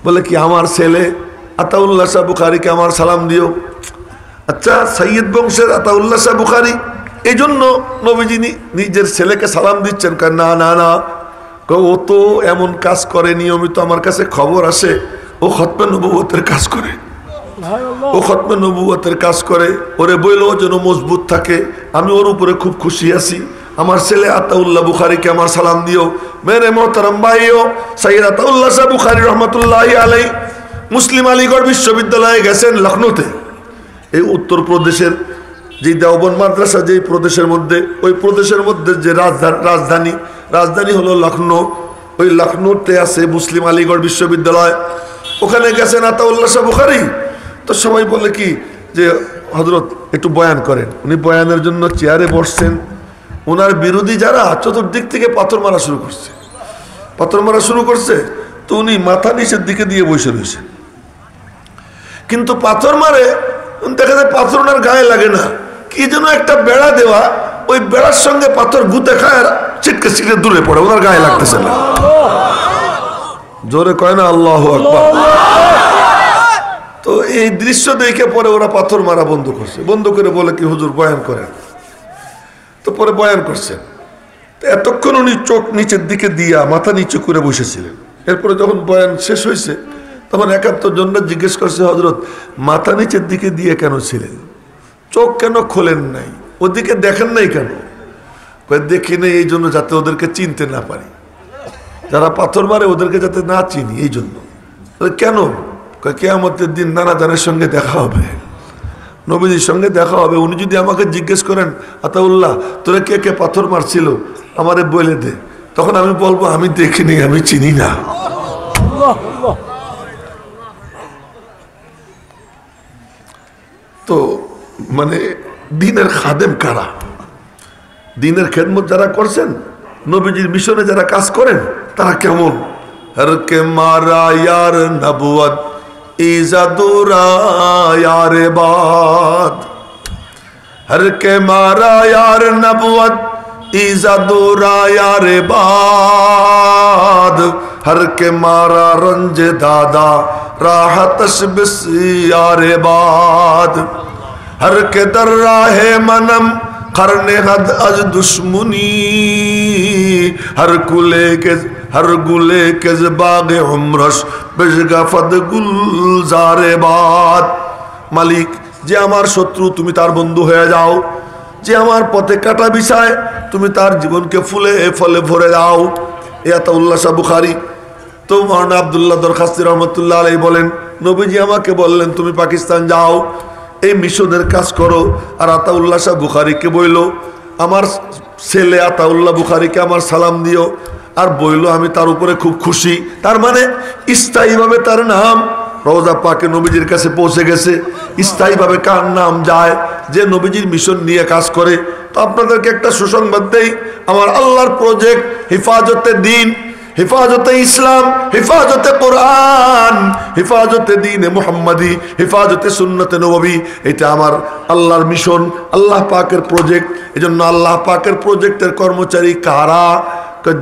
বলে কি আমার ছেলে আতাউল্লাহ শাহ বুখারীকে আমার সালাম দিও। আচ্ছা, সৈয়দ বংশের আতাউল্লাহ শাহ বুখারী, এই জন্য নবীজি নিজের ছেলেকে সালাম দিচ্ছেন? না না না, ও তো এমন কাজ করে নিয়মিত, আমার কাছে খবর আসে ও খতমে নবুয়তের কাজ করে, ও খতমে নবুয়তের কাজ করে। ওরে বইলেও যেন মজবুত থাকে, আমি ওর উপরে খুব খুশি আছি। আমার ছেলে আতাউল্লাহ বুখারীকে আমার সালাম দিও। মেরে মোহতারাম ভাইও, সৈয়দ আতাউল্লাহ শাহ বুখারী রহমতুল্লাহি আলাইহি মুসলিম আলীগড় বিশ্ববিদ্যালয়ে গেছেন লখনৌতে। এই উত্তরপ্রদেশের যে দেওবন্দ মাদ্রাসা, যেই প্রদেশের মধ্যে, ওই প্রদেশের মধ্যে যে রাজধানী হলো লখনৌ। ওই লখনৌতে আছে মুসলিম আলীগড় বিশ্ববিদ্যালয়। ওখানে গেছেন আতাউল্লাহ শাহ বুখারী। তো সবাই বলে কি যে হযরত একটু বয়ান করেন। উনি বয়ানের জন্য চেয়ারে বসছেন। ওনার বিরোধী যারা চতুর্দিক থেকে পাথর মারা শুরু করছে, পাথর মারা শুরু করছে। তো উনি মাথা নিচের দিকে দিয়ে বসে রয়েছে, কিন্তু পাথর মারে দেখা যায় পাথর ওনার গায়ে লাগে না, কি যেন একটা বেড়া দেওয়া, ওই বেড়ার সঙ্গে পাথর গুতে খায় আর ছিটকে ছিটকে দূরে পড়ে, ওনার গায়ে লাগতেছে না। জোরে কয় না আল্লাহু আকবার। তো এই দৃশ্য দেখে পরে ওরা পাথর মারা বন্ধ করছে, বন্ধ করে বলে কি হুজুর বয়ান করেন। তো পরে বয়ান করছেন। তো এতক্ষণ উনি চোখ নিচের দিকে দিয়া মাথা নিচু করে বসেছিলেন। এরপরে যখন বয়ান শেষ হয়েছে, তখন একাত্তর জন জিজ্ঞেস করছে হযরত মাথা নিচের দিকে দিয়ে কেন ছিলেন, চোখ কেন খোলেন নাই, ওদিকে দেখেন নাই কেন? দেখি নেই এই জন্য যাতে ওদেরকে চিনতে না পারি, যারা পাথর মারে ওদেরকে যাতে না চিনি এই জন্য। কেন? কিয়ামতের দিন নানা জানের সঙ্গে দেখা হবে, নবীজির সঙ্গে দেখা হবে। উনি যদি আমাকে জিজ্ঞেস করেন আতাউল্লাহ তোরা কে কে পাথর মারছিল আমারে বলে দে, তখন আমি বলবো আমি দেখিনি, আমি চিনি না। তো মানে দিনের খাদেম কারা, দিনের খেদমত যারা করছেন, নবীজির মিশনে যারা কাজ করেন, তারা কেমন? হর কে মারা ইয়ার নবুয়ত ইজাদুরা यार बात, हर के मारा यार नबुवत इजादुरा यार बात, हर के मारा रंज दादा राहतश बिस यार बात, हर के दर राहे मनम करने हद अज दुश्मनी, हर गुले के बागे उम्रश बेशगाफद गुलजारे बात। मालिक যে আমার শত্রু তুমি তার বন্ধু হয়ে যাও, যে আমার পথে কাটা বিছায় তুমি তার জীবনকে ফুলে ফলে ভরে দাও। এ আতাউল্লাহ শাহ বুখারী। তো মাওলানা আব্দুল্লাহ দরখাস্তি রহমতুল্লাহ আলাইহি বলেন নবীজি আমাকে বললেন তুমি পাকিস্তান যাও, এই মিশনের কাজ করো। আর আতাউল্লাহ শাহ বুখারীকে বইল আমার ছেলে আতাউল্লাহ বুখারীকে আমার সালাম দিও। আর বইল আমি তার উপরে খুব খুশি। তার মানে স্থায়ীভাবে তার নাম রওজা পাকে নবীজির কাছে পৌঁছে গেছে। স্থায়ীভাবে কার নাম যায়? যে নবীজির মিশন নিয়ে কাজ করে। তো আপনাদেরকে একটা সুসংবাদ দেই, আমার আল্লাহর প্রজেক্ট হেফাজতে দিন, হেফাজতে ইসলাম, হেফাজতে কোরআন, হেফাজতে দ্বীনে মুহাম্মাদি, হেফাজতে সুন্নতে নববী, এটা আমার আল্লাহর মিশন, আল্লাহ পাকের প্রজেক্ট। এজন্য আল্লাহ পাকের প্রজেক্টের কর্মচারী কারা?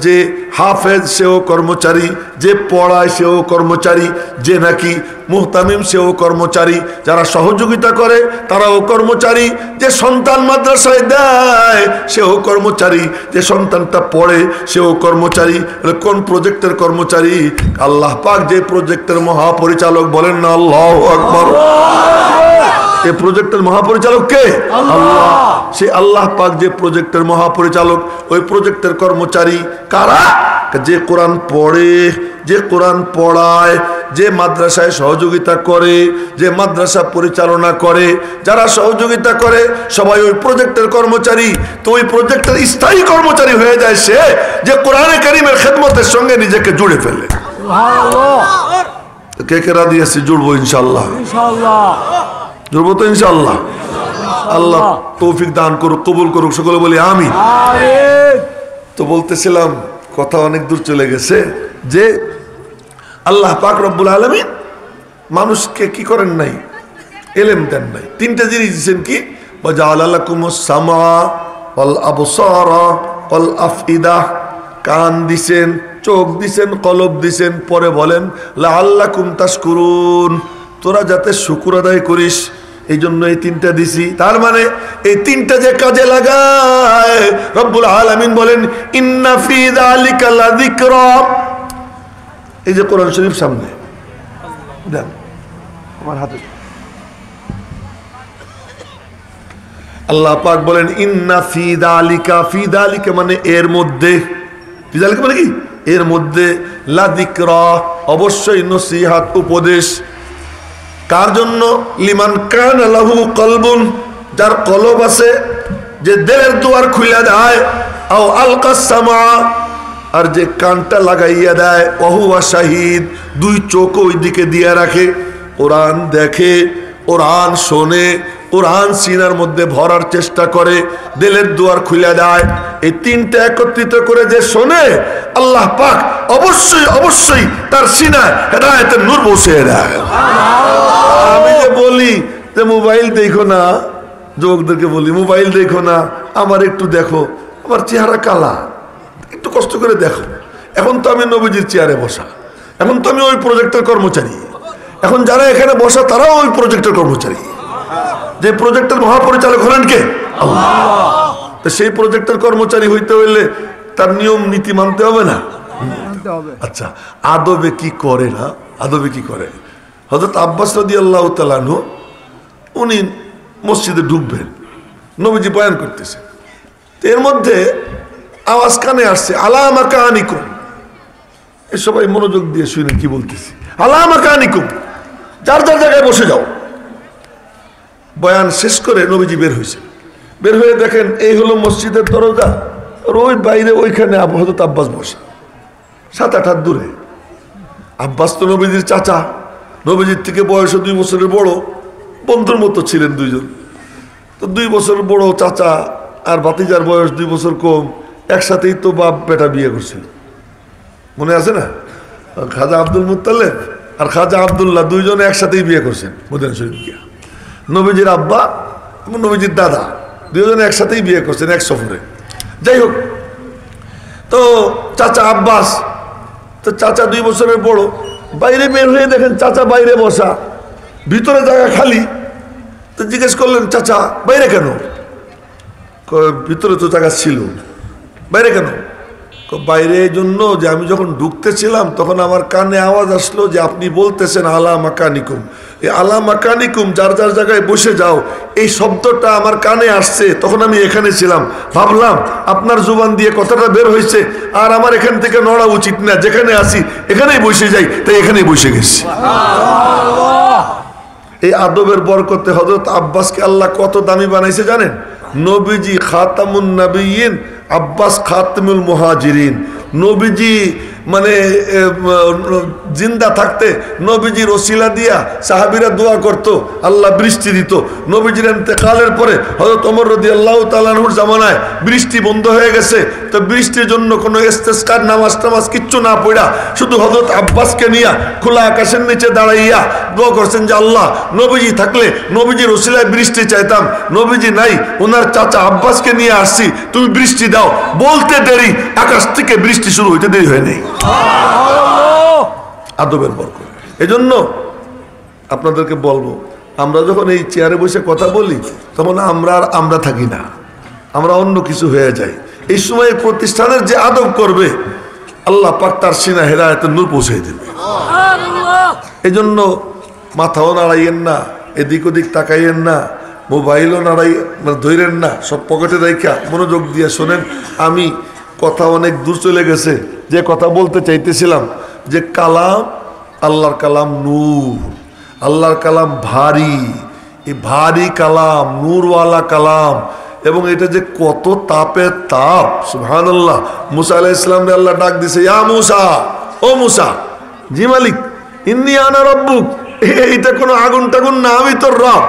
যে হাফেজ সেও কর্মচারী, যে পড়ায় সেও কর্মচারী, যে নাকি মুহতামিম সেও কর্মচারী, যারা সহযোগিতা করে তারাও কর্মচারী, যে সন্তান মাদ্রাসায় দেয় সেও কর্মচারী, যে সন্তানটা পড়ে সেও কর্মচারী। কোন প্রজেক্টের কর্মচারী? আল্লাহ পাক যে প্রজেক্টের মহাপরিচালক, বলেন না আল্লাহু আকবার। এই প্রজেক্টের মহাপরিচালক কে? আল্লাহ। সেই আল্লাহ পাক যে প্রজেক্টের মহাপরিচালক, ওই প্রজেক্টের কর্মচারী কারা? যে কোরআন পড়ে, যে কোরআন পড়ায়, যে মাদ্রাসায় সহযোগিতা করে, যে মাদ্রাসা পরিচালনা করে, যারা সহযোগিতা করে সবাই ওই প্রজেক্টের কর্মচারী। তো ওই প্রজেক্টের স্থায়ী কর্মচারী হয়ে যায় সে যে কোরআনে কারীমের খেদমতের সঙ্গে নিজেকে জুড়ে ফেলে। কে কে রাজি আছে? জুড়বো ইনশাআল্লাহ, জুড়বো তো ইনশাআল্লাহ। আল্লাহ তৌফিক দান করুক, কবুল করুক, সকলে বলি আমিন। তো বলতেছিলাম কথা অনেক দূর চলে গেছে যে আল্লাহ পাক রব্বুল আলামিন মানুষকে কি করেন নাই? ইলম দেন নাই। তিনটা জিনিস দিয়েছেন কি? ওয়াজআলা লাকুমুস সামআ ওয়াল আবসারা ওয়াল আফইদা। কান দিছেন, চোখ দিছেন, কলব দিছেন। পরে বলেন লাআল্লাকুম তাশকুরুন, তোরা যাতে শুকর আদায় করিস, এই জন্য এই তিনটা দিছি। তার মানে এই তিনটা যে কাজে লাগায়, রব্বুল আলামিন বলেন ইন্না ফি যালিকা লাযিকরা। এই যে কোরআন শরীফ সামনে দেন আমার হাতে, আল্লাহ পাক বলেন ইন্না ফি যালিকা, ফি যালিকা মানে এর মধ্যে, ফি যালিকা মানে কি? এর মধ্যে, লাযিকরা অবশ্যই নসিহত, উপদেশ। কার জন্য? লিমান কানা লাহু কলবুন, যার কলব আছে, যে দিলের দুয়ার খুলে দেয়। আও আলকাস সামা, আর যে কানটা লাগাইয়া দেয়। ওহুয়া শাহিদ, দুই চোখ ওই দিকে দিয়ে রাখে, কোরআন দেখে, কোরআন শোনে, কোরআন সিনার মধ্যে ভরার চেষ্টা করে, দিলের দুয়ার খুলে দেয়। এই তিনটা একত্রিত করে যে শোনে, আল্লাহ পাক অবশ্যই অবশ্যই তার সিনায় হেদায়েতের নূর পৌঁছে দেয়। আমি যে বলি যে মোবাইল দেখো না, যুবকদেরকে বলি মোবাইল দেখো না, আমার একটু দেখো, আমার চেহারা কালা, একটু কষ্ট করে দেখো। এখন তো আমি নবীজির চেয়ারে বসা, এখন তো আমি ওই প্রজেক্টের কর্মচারী, এখন যারা এখানে বসা তারাও ওই প্রজেক্টের কর্মচারী। যে প্রজেক্টের মহাপরিচালক হলেন কে? আল্লাহ। তো সেই প্রজেক্টের কর্মচারী হইতে হইলে তার নিয়ম নীতি মানতে হবে না? আচ্ছা, আদবে কি করে না? আদবে কি করে? হযরত আব্বাস রাদিয়াল্লাহু তাআলা আনহু উনি মসজিদে ঢুকবেন, নবীজি বয়ান করতেছে, এর মধ্যে আওয়াজ কানে আসছে আলা মাকানিকুম। এই সবাই মনোযোগ দিয়ে শুনে কি বলতেছি, আলা মাকানিকুম, যার যার জায়গায় বসে যাও। বয়ান শেষ করে নবীজি বের হয়েছে, বের হয়ে দেখেন এই হলো মসজিদের দরজা, আর ওই বাইরে ওইখানে হযরত আব্বাস বসা, 7-8 হাত দূরে। আব্বাস তো নবীজির চাচা, নবীজির থেকে বয়সে 2 বছরের বড়, বন্ধুর মতো ছিলেন দুইজন। তো 2 বছর বড় চাচা আর ভাতিজার বয়স 2 বছর কম, একসাথেই তো বাপ বেটা বিয়ে করছিল, মনে আছে না? খাজা আব্দুল মুত্তালিব আর খাজা আব্দুল্লাহ দুইজনে একসাথেই বিয়ে করছেন মদিনা শরীফ গিয়া। নবীজির আব্বা এবং নবীজির দাদা দুজনে একসাথেই বিয়ে করছেন এক সফরে। যাই হোক, তো চাচা আব্বাস, তো চাচা 2 বছরের বড়, বাইরে বের হয়ে দেখেন চাচা বাইরে বসা, ভিতরে জায়গা খালি। তো জিজ্ঞেস করলেন চাচা বাইরে কেন? ভিতরে তো জায়গা ছিল, বাইরে কেন? বাইরে এই জন্য যে আমি যখন ঢুকতেছিলাম তখন আমার কানে আওয়াজ আসলো যে আপনি বলতেছেন আলা মাকানিকুম। এই আলা মাকানিকুম, যার যার জায়গায় বসে যাও, এই শব্দটা আমার কানে আসছে, তখন আমি এখানে ছিলাম, ভাবলাম আপনার জুবান দিয়ে কথাটা বের হয়েছে, আর আমার এখান থেকে নড়া উচিত না, যেখানে আসি এখানেই বসে যাই, তাই এখানেই বসে গেছি। এই আদবের বরকতে হযরত আব্বাসকে আল্লাহ কত দামি বানাইছে জানেন? নবীজি খাতামুন নবিয়্যিন, আব্বাস খাতামুল মুহাজিরিন। নবীজি মানে জিন্দা থাকতে নবীজির ওসিলা দিয়া সাহাবীরা দোয়া করত, আল্লাহ বৃষ্টি দিত। নবীজির ইন্তেকালের পরে হযরত ওমর রাদিয়াল্লাহু তাআলা আনহুর জামানায় বৃষ্টি বন্ধ হয়ে গেছে। তো বৃষ্টির জন্য কোনো ইস্তেসকার নামাজ কিচ্ছু না পড়া শুধু হযরত আব্বাসকে নিয়ে খোলা আকাশের নিচে দাঁড়াইয়া দোয়া করছেন যে আল্লাহ নবীজি থাকলে নবীজির ওসিলায় বৃষ্টি চাইতাম, নবীজি নাই, ওনার চাচা আব্বাসকে নিয়ে আসছি, তুমি বৃষ্টি দাও। বলতে দেরি, আকাশ থেকে বৃষ্টি শুরু হইতে দেরি হয় নাই। আদবের বরকত। এজন্য আপনাদেরকে বলবো, আমরা যখন এই চেয়ারে বসে কথা বলি তখন আমরা থাকি না, আমরা অন্য কিছু হয়ে যাই। এই সময় প্রতিষ্ঠানের যে আদব করবে আল্লাহ পাক তার সিনা হেদায়েতের নূর পৌঁছে দেবে। এজন্য মাথাও নাড়াইয়েন না, এদিক ওদিক তাকাইয়েন না, মোবাইলও ধরেন না, সব পকেটে রাইখা মনোযোগ দিয়ে শোনেন। আমি কথা অনেক দূর চলে গেছে, যে কথা বলতে চাইতেছিলাম যে কালাম, আল্লাহর কালাম নূর, আল্লাহর কালাম ভারী, এই ভারী কালাম, নূরওয়ালা কালাম, এবং এটা যে কত তাপের তাপ, সুবহানাল্লাহ। মুসা আলাইহিস সালামকে আল্লাহ ডাক দিছে, ইয়া মুসা, ও মুসা, জি মালিক, ইন্নী আনা রাব্বুক, এইটা কোনো আগুন টাগুন না, আমি তোর রব।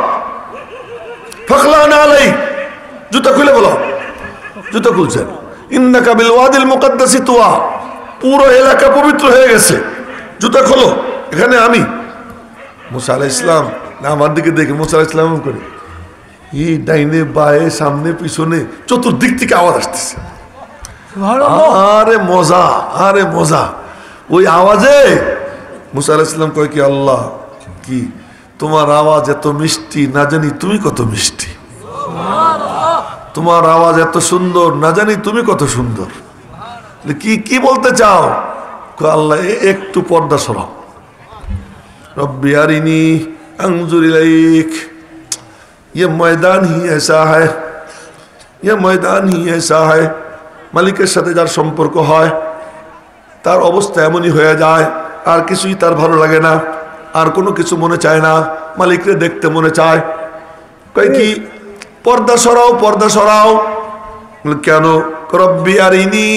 ফাখলানা আলাই, জুতা খুলে বলো। জুতা খুলছেন। ইন্নাকা বিল ওয়াদিল মুকাদ্দাসি তুয়া, পুরো এলাকা পবিত্র হয়ে গেছে, জুতা খোলো, এখানে আমি। মুসা আলাইহিস সালাম না আমার দিকে দেখে মুসা আলাইহিস সালাম করে, এই ডাইনে বায়ে সামনে পিছনে চতুর্দিক থেকে আওয়াজ আসতেছে। আরে মজা, আরে মজা। ওই আওয়াজে মুসা আলাইহিস সালাম কয় কি, আল্লাহ কি তোমার আওয়াজ এত মিষ্টি, না জানি তুমি কত মিষ্টি, তোমার আওয়াজ এত সুন্দর, না জানি তুমি কত সুন্দর। কি কি বলতে চাও? আল্লাহ একটু পর্দা সরাও। রব্বি আরিনি আনজুর ইলাইক, ये मैदान ही ऐसा है, ये मैदान ही ऐसा है। মালিকের সাথে যার সম্পর্ক হয় তার অবস্থা এমনই হয়ে যায়, আর কিছুই তার ভালো লাগে না, আর কোনো কিছু মনে চায় না, মালিককে দেখতে মনে চায়। কয় কি পর্দা সরাও, পর্দা সরাও। কেন? রব্বি আরিনি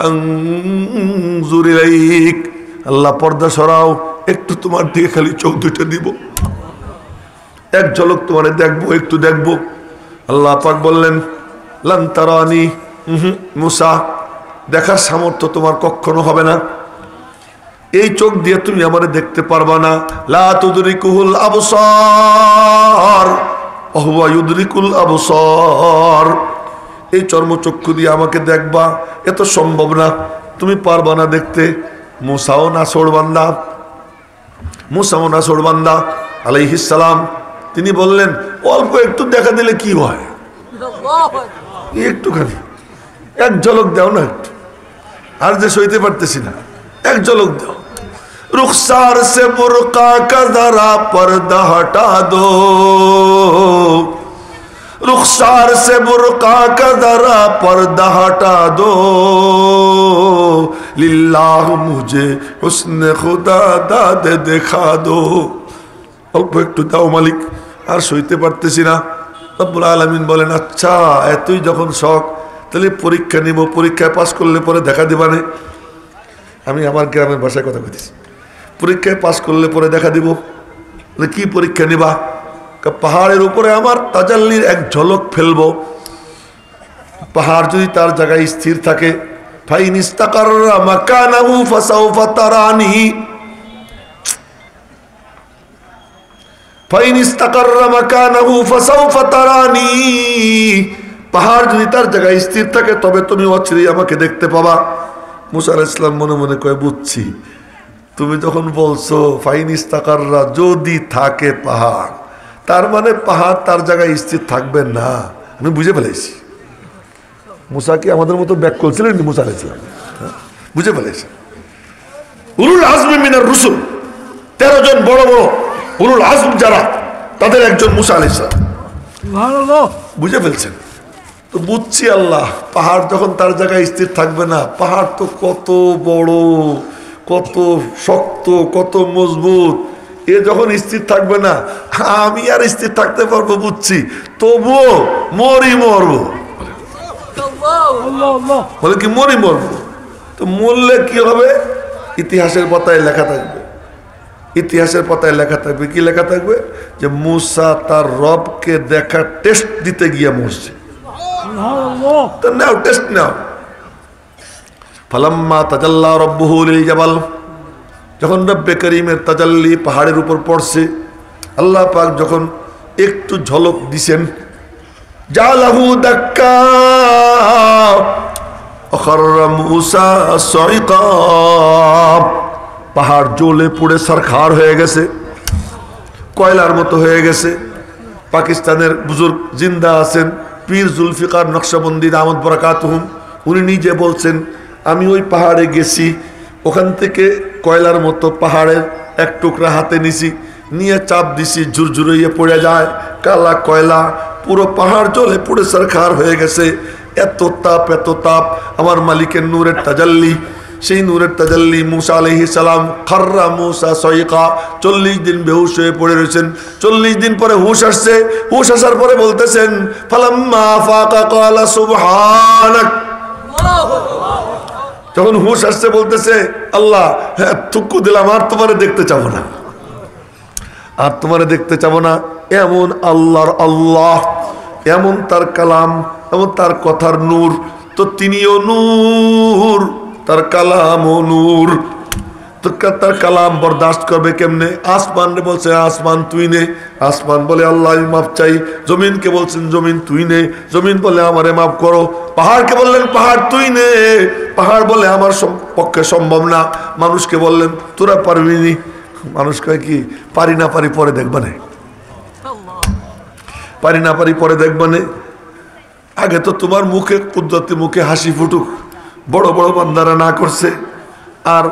আনজুর ইলাইক, আল্লাহ পর্দা সরাও, একটু তোমার দিকে খালি চোখ দুটো দিব, এক ঝলক তোমারে দেখবো, একটু দেখবো। আল্লাহ পাক বললেন, লান তারানি, মুসা, দেখার সামর্থ্য তোমার কখনো হবে না, এই চোখ দিয়ে তুমি আমারে দেখতে পারবা না। লা তুদরিকুল আবসার ওয়া হুয়া ইউদরিকুল আবসার, এই চর্মচক্ষু দিয়ে আমাকে দেখবা এত সম্ভব না, তুমি পারবা না দেখতে। মুসাও না ছোড়বান্দা, মুসাও না ছোড়বান্দা আলাইহিস সালাম, তিনি বললেন অল্প একটু দেখা দিলে কি হয়, একটুখানি এক ঝলক দাও না, একটু, আর যে সইতে পারতেছি না, এক ঝলক দাও। रुखसार से बुर्का का जरा पर्दा हटा दो, रुखसार से बुर्का का जरा पर्दा हटा दो, लिल्लाह मुझे हुस्न खुदा दाद दिखा दो। অল্প একটু দাও মালিক, আর সইতে পারতেছি না। রব্বুল আলামিন বলেন, আচ্ছা এতই যখন শখ, তাহলে পরীক্ষা নিব, পরীক্ষায় পাস করলে পরে দেখা দিবানে। আমি আমার গ্রামের ভাষায় কথা বলতেছি, পরীক্ষায় পাস করলে পরে দেখা দিব। কি পরীক্ষা নিবা? পাহাড়ের উপরে আমার তাজাল্লির এক ঝলক ফেলবো, পাহাড় যদি তার জায়গায় স্থির থাকে, ফাইন ইস্তাকাররা মাকানাহু ফাসাউফা তারানি, ফাইন ইস্তাকাররা মাকানাহু ফাসাউফা তারানি, পাহাড় যদি তার জায়গায় স্থির থাকে তবে তুমি অচিরেই আমাকে দেখতে পাবা। মুসা আলাইহিস সালাম মনে মনে কয়, বুঝছি, তুমি যখন বলছো ফাইন ইস্তাকাররা, যদি থাকে পাহাড়, তার মানে পাহাড় তার জায়গায় স্থির থাকবে না। আমি বুঝে ফেলেছি। মুসা কি আমাদের মতো ব্যাক করছিলেন? মুসা আলাইহিস সালাম বুঝে ফেলেছে। উলুল আজমি মিনার রুসুল, 13 জন বড় বড় উলুল আজম যারা, তাদের একজন মুসা আলাইহিস সালাম, সুবহানাল্লাহ, বুঝে ফেলছেন। তো বুঝছি আল্লাহ, পাহাড় যখন তার জায়গায় স্থির থাকবে না, পাহাড় তো কত বড়, কত শক্ত, কত মজবুত, এ যখন স্থির থাকবে না, আমি আর স্থির থাকতে পারবো বুঝছি, তবুও মরি মরবো। বলে কি মরি মরবো? তো মরলে কি হবে? ইতিহাসের পাতায় লেখা থাকবে, ইতিহাসের পাতায় লেখা থাকবে, কি লেখা থাকবে? যে মূসা তার রবকে দেখা টেস্ট দিতে গিয়ে মরছে। তো নাও টেস্ট নাও। ফালাম্মা তাজাল্লা রাব্বুহু লিল জাবাল, যখন রব্বে করিমের তাজাল্লি পাহাড়ের উপর পড়ছে, আল্লাহ পাক যখন একটু ঝলক দিছেন, জালাহু দাক্কা আখাররা মূসা সাইকা, পাহাড় জ্বলে পুড়ে সারখার হয়ে গেছে, কয়লার মতো হয়ে গেছে। পাকিস্তানের বুজুর্গ জিন্দা আছেন, পীর জুলফিকার নকশবন্দি দামত বরাকাতুহুম, উনি নিজে বলছেন, আমি ওই পাহাড়ে গেছি, ওখান থেকে কয়লার মতো পাহাড়ের এক টুকরা হাতে নিছি, নিয়ে চাপ দিছি, ঝুরঝুরাইয়ে পড়ে যায়, কালা কয়লা, পুরো পাহাড় জ্বলে পুড়ে সারখার হয়ে গেছে। এত তাপ, এত তাপ, আমার মালিকের নূরের তাজাল্লি, সেই নূরের তাজাল্লি মূসা আলাইহিস সালাম, খাররা মূসা সাইকা, 40 দিন বেহুশ হয়ে পড়ে রয়েছেন। 40 দিন পরে হুশ আসছে, হুশ আসার পরে বলতেছেন, ফালাম্মা ফাকা ক্বালা সুবহানাক, যখন হুশ আসছে বলতেছে, আল্লাহ হ্যাঁ থুক্কু দিলাম, আর তোমারে দেখতে চাবো না, আর তোমারে দেখতে চাবো না। এমন আল্লাহর আল্লাহ, এমন তার কালাম, এমন তার কথার নূর, তো তিনিও নূর, তার কালামও নূর। তো তার কালাম বরদাস্ত করবে কেমনে? আসমান রে বলছে, আসমান তুই নে, আসমান বলে আল্লাহ আমি মাপ চাই। জমিনকে বলছেন, জমিন তুই নে, জমিন বলে আমারে মাফ করো। পাহাড়কে বললেন, পাহাড় তুই নে, পাহাড় বলে আমার পক্ষে সম্ভব না। মানুষকে বললেন, তোরা পারবি নি, মানুষ কয় কি, পারি না পারি পরে দেখবানে, পারি না পারি পরে দেখবানে, আগে তো তোমার মুখে কুদরতি মুখে হাসি ফুটুক। বড় বড় বান্দারা না করছে, আর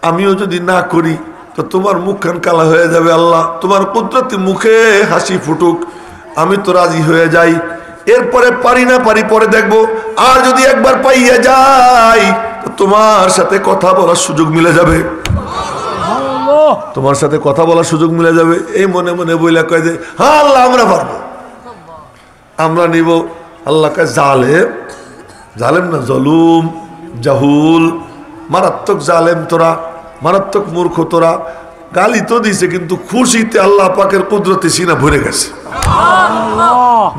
আমিও যদি না করি তো তোমার মুখখান কালা হয়ে যাবে। আল্লাহ তোমার কুদরতি মুখে হাসি ফুটুক, আমি তো রাজি হয়ে যাই। এরপরে পারি না পারি পরে দেখবো, আর যদি একবার পাইয়া যাই তো তোমার সাথে কথা বলার সুযোগ মিলে যাবে, তোমার সাথে কথা বলার সুযোগ মিলে যাবে। এই মনে মনে বইলা কয় যে হ্যাঁ আল্লাহ আমরা পারবো, আমরা নিব। আল্লাহ কয় জালেম, জালেম না জলুম, জাহুল, মারাত্মক জালেম তোরা, মারাত্মক মূর্খ তোরা। গালি তো দিছে, কিন্তু খুশিতে আল্লাহ পাকের কুদরতি সিনা ভরে গেছে।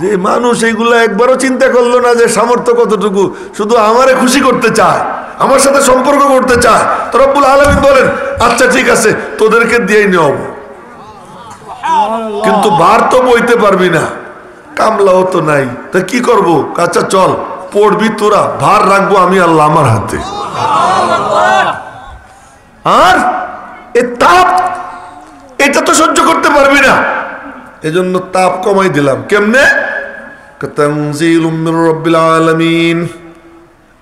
যে মানুষ এইগুলা একবারও চিন্তা করলো না যে সামর্থ্য কতটুকু, শুধু আমারে খুশি করতে চায়, আমার সাথে সম্পর্ক করতে চায়। তো রব্বুল আলামিন বলেন, আচ্ছা ঠিক আছে তোদেরকে দিয়েই নেব, কিন্তু বার তো বইতে পারবি না, কামলাও তো নাই, তা কি করবো? আচ্ছা চল পড়বি তোরা, ভার রাখবো আমি আল্লাহ আমার হাতে। আর এ তাপ, এটা তো সহ্য করতে পারবি না, এজন্য তাপ কমাই দিলাম। কেমনে? তানজিলুম মির রাব্বিল আলামিন,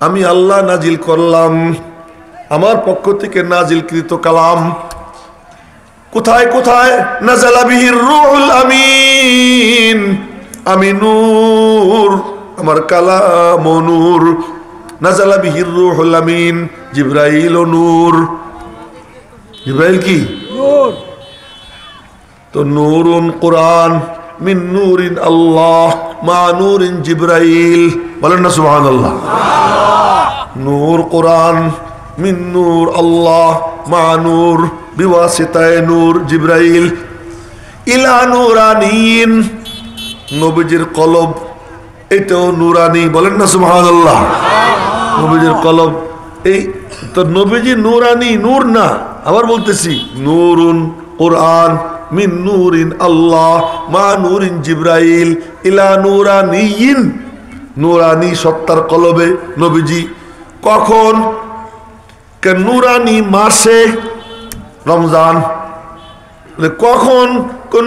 আমি আল্লাহ নাজিল করলাম, আমার পক্ষ থেকে নাজিলকৃত কালাম। কোথায় কোথায়? নাযালা বিহির রূহুল আমিন, আমি নূর, আমার কালাম নূর। নাযালা বিহির রূহুল আমিন, জিবরাইল নূর। জিবরাইল কি? নূর। তো নূরুন কুরআন, মিন নূরিন আল্লাহ, মা নূরিন জিবরাইল। বলেন না সুবহানাল্লাহ। নূর কুরআন, মিন নূর আল্লাহ, মা নূর, বিওয়াসিতায়ে নূর জিবরাইল, ইলা নূরানিন, নবীজির কলব এটাও নূরানি। বলেন না সুবহানাল্লাহ। নবীজির কলব, এই তো নবীজি নূরানি, নূর না, আবার বলতেছি নূরুন কুরআন, মিন নূরিন আল্লাহ, মা নূরিন জিবরাইল, ইলা নূরানিয়িন, নূরানি সত্তার কলবে নবীজি। কখন? নূরানি মাসে রমজান। কখন?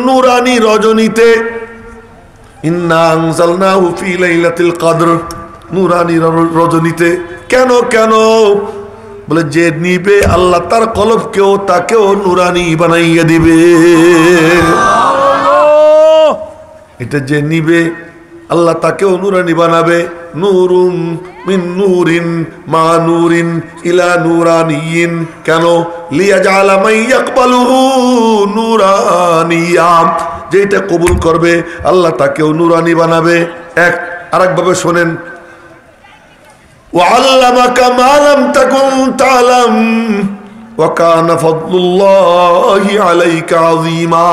নূরানি রজনীতে। ইন্না আনজালনাহু ফি লাইলাতিল কদর, নূরানি রজনীতে। কেন কেন? বলে যে নিবে আল্লাহ তার কলবকেও তাকেও নূরানি বানাইয়া দিবে। এটা যে নিবে আল্লাহ তাকেও নূরানি বানাবে। নূরুন মিন নূরিন মা নূরিন ইলা নূরানিয়িন। কেন? লিয়াজআলা মান ইয়াকবালুহু নূরানিয়া, যেটা কবুল করবে আল্লাহ তাকেও নূরানি বানাবে। এক আরেকভাবে শোনেন, ওয়াল্লামাকা মা লাম তাকুন তা'লাম ওয়া কানা ফাদলুল্লাহি আলাইকা আযীমা।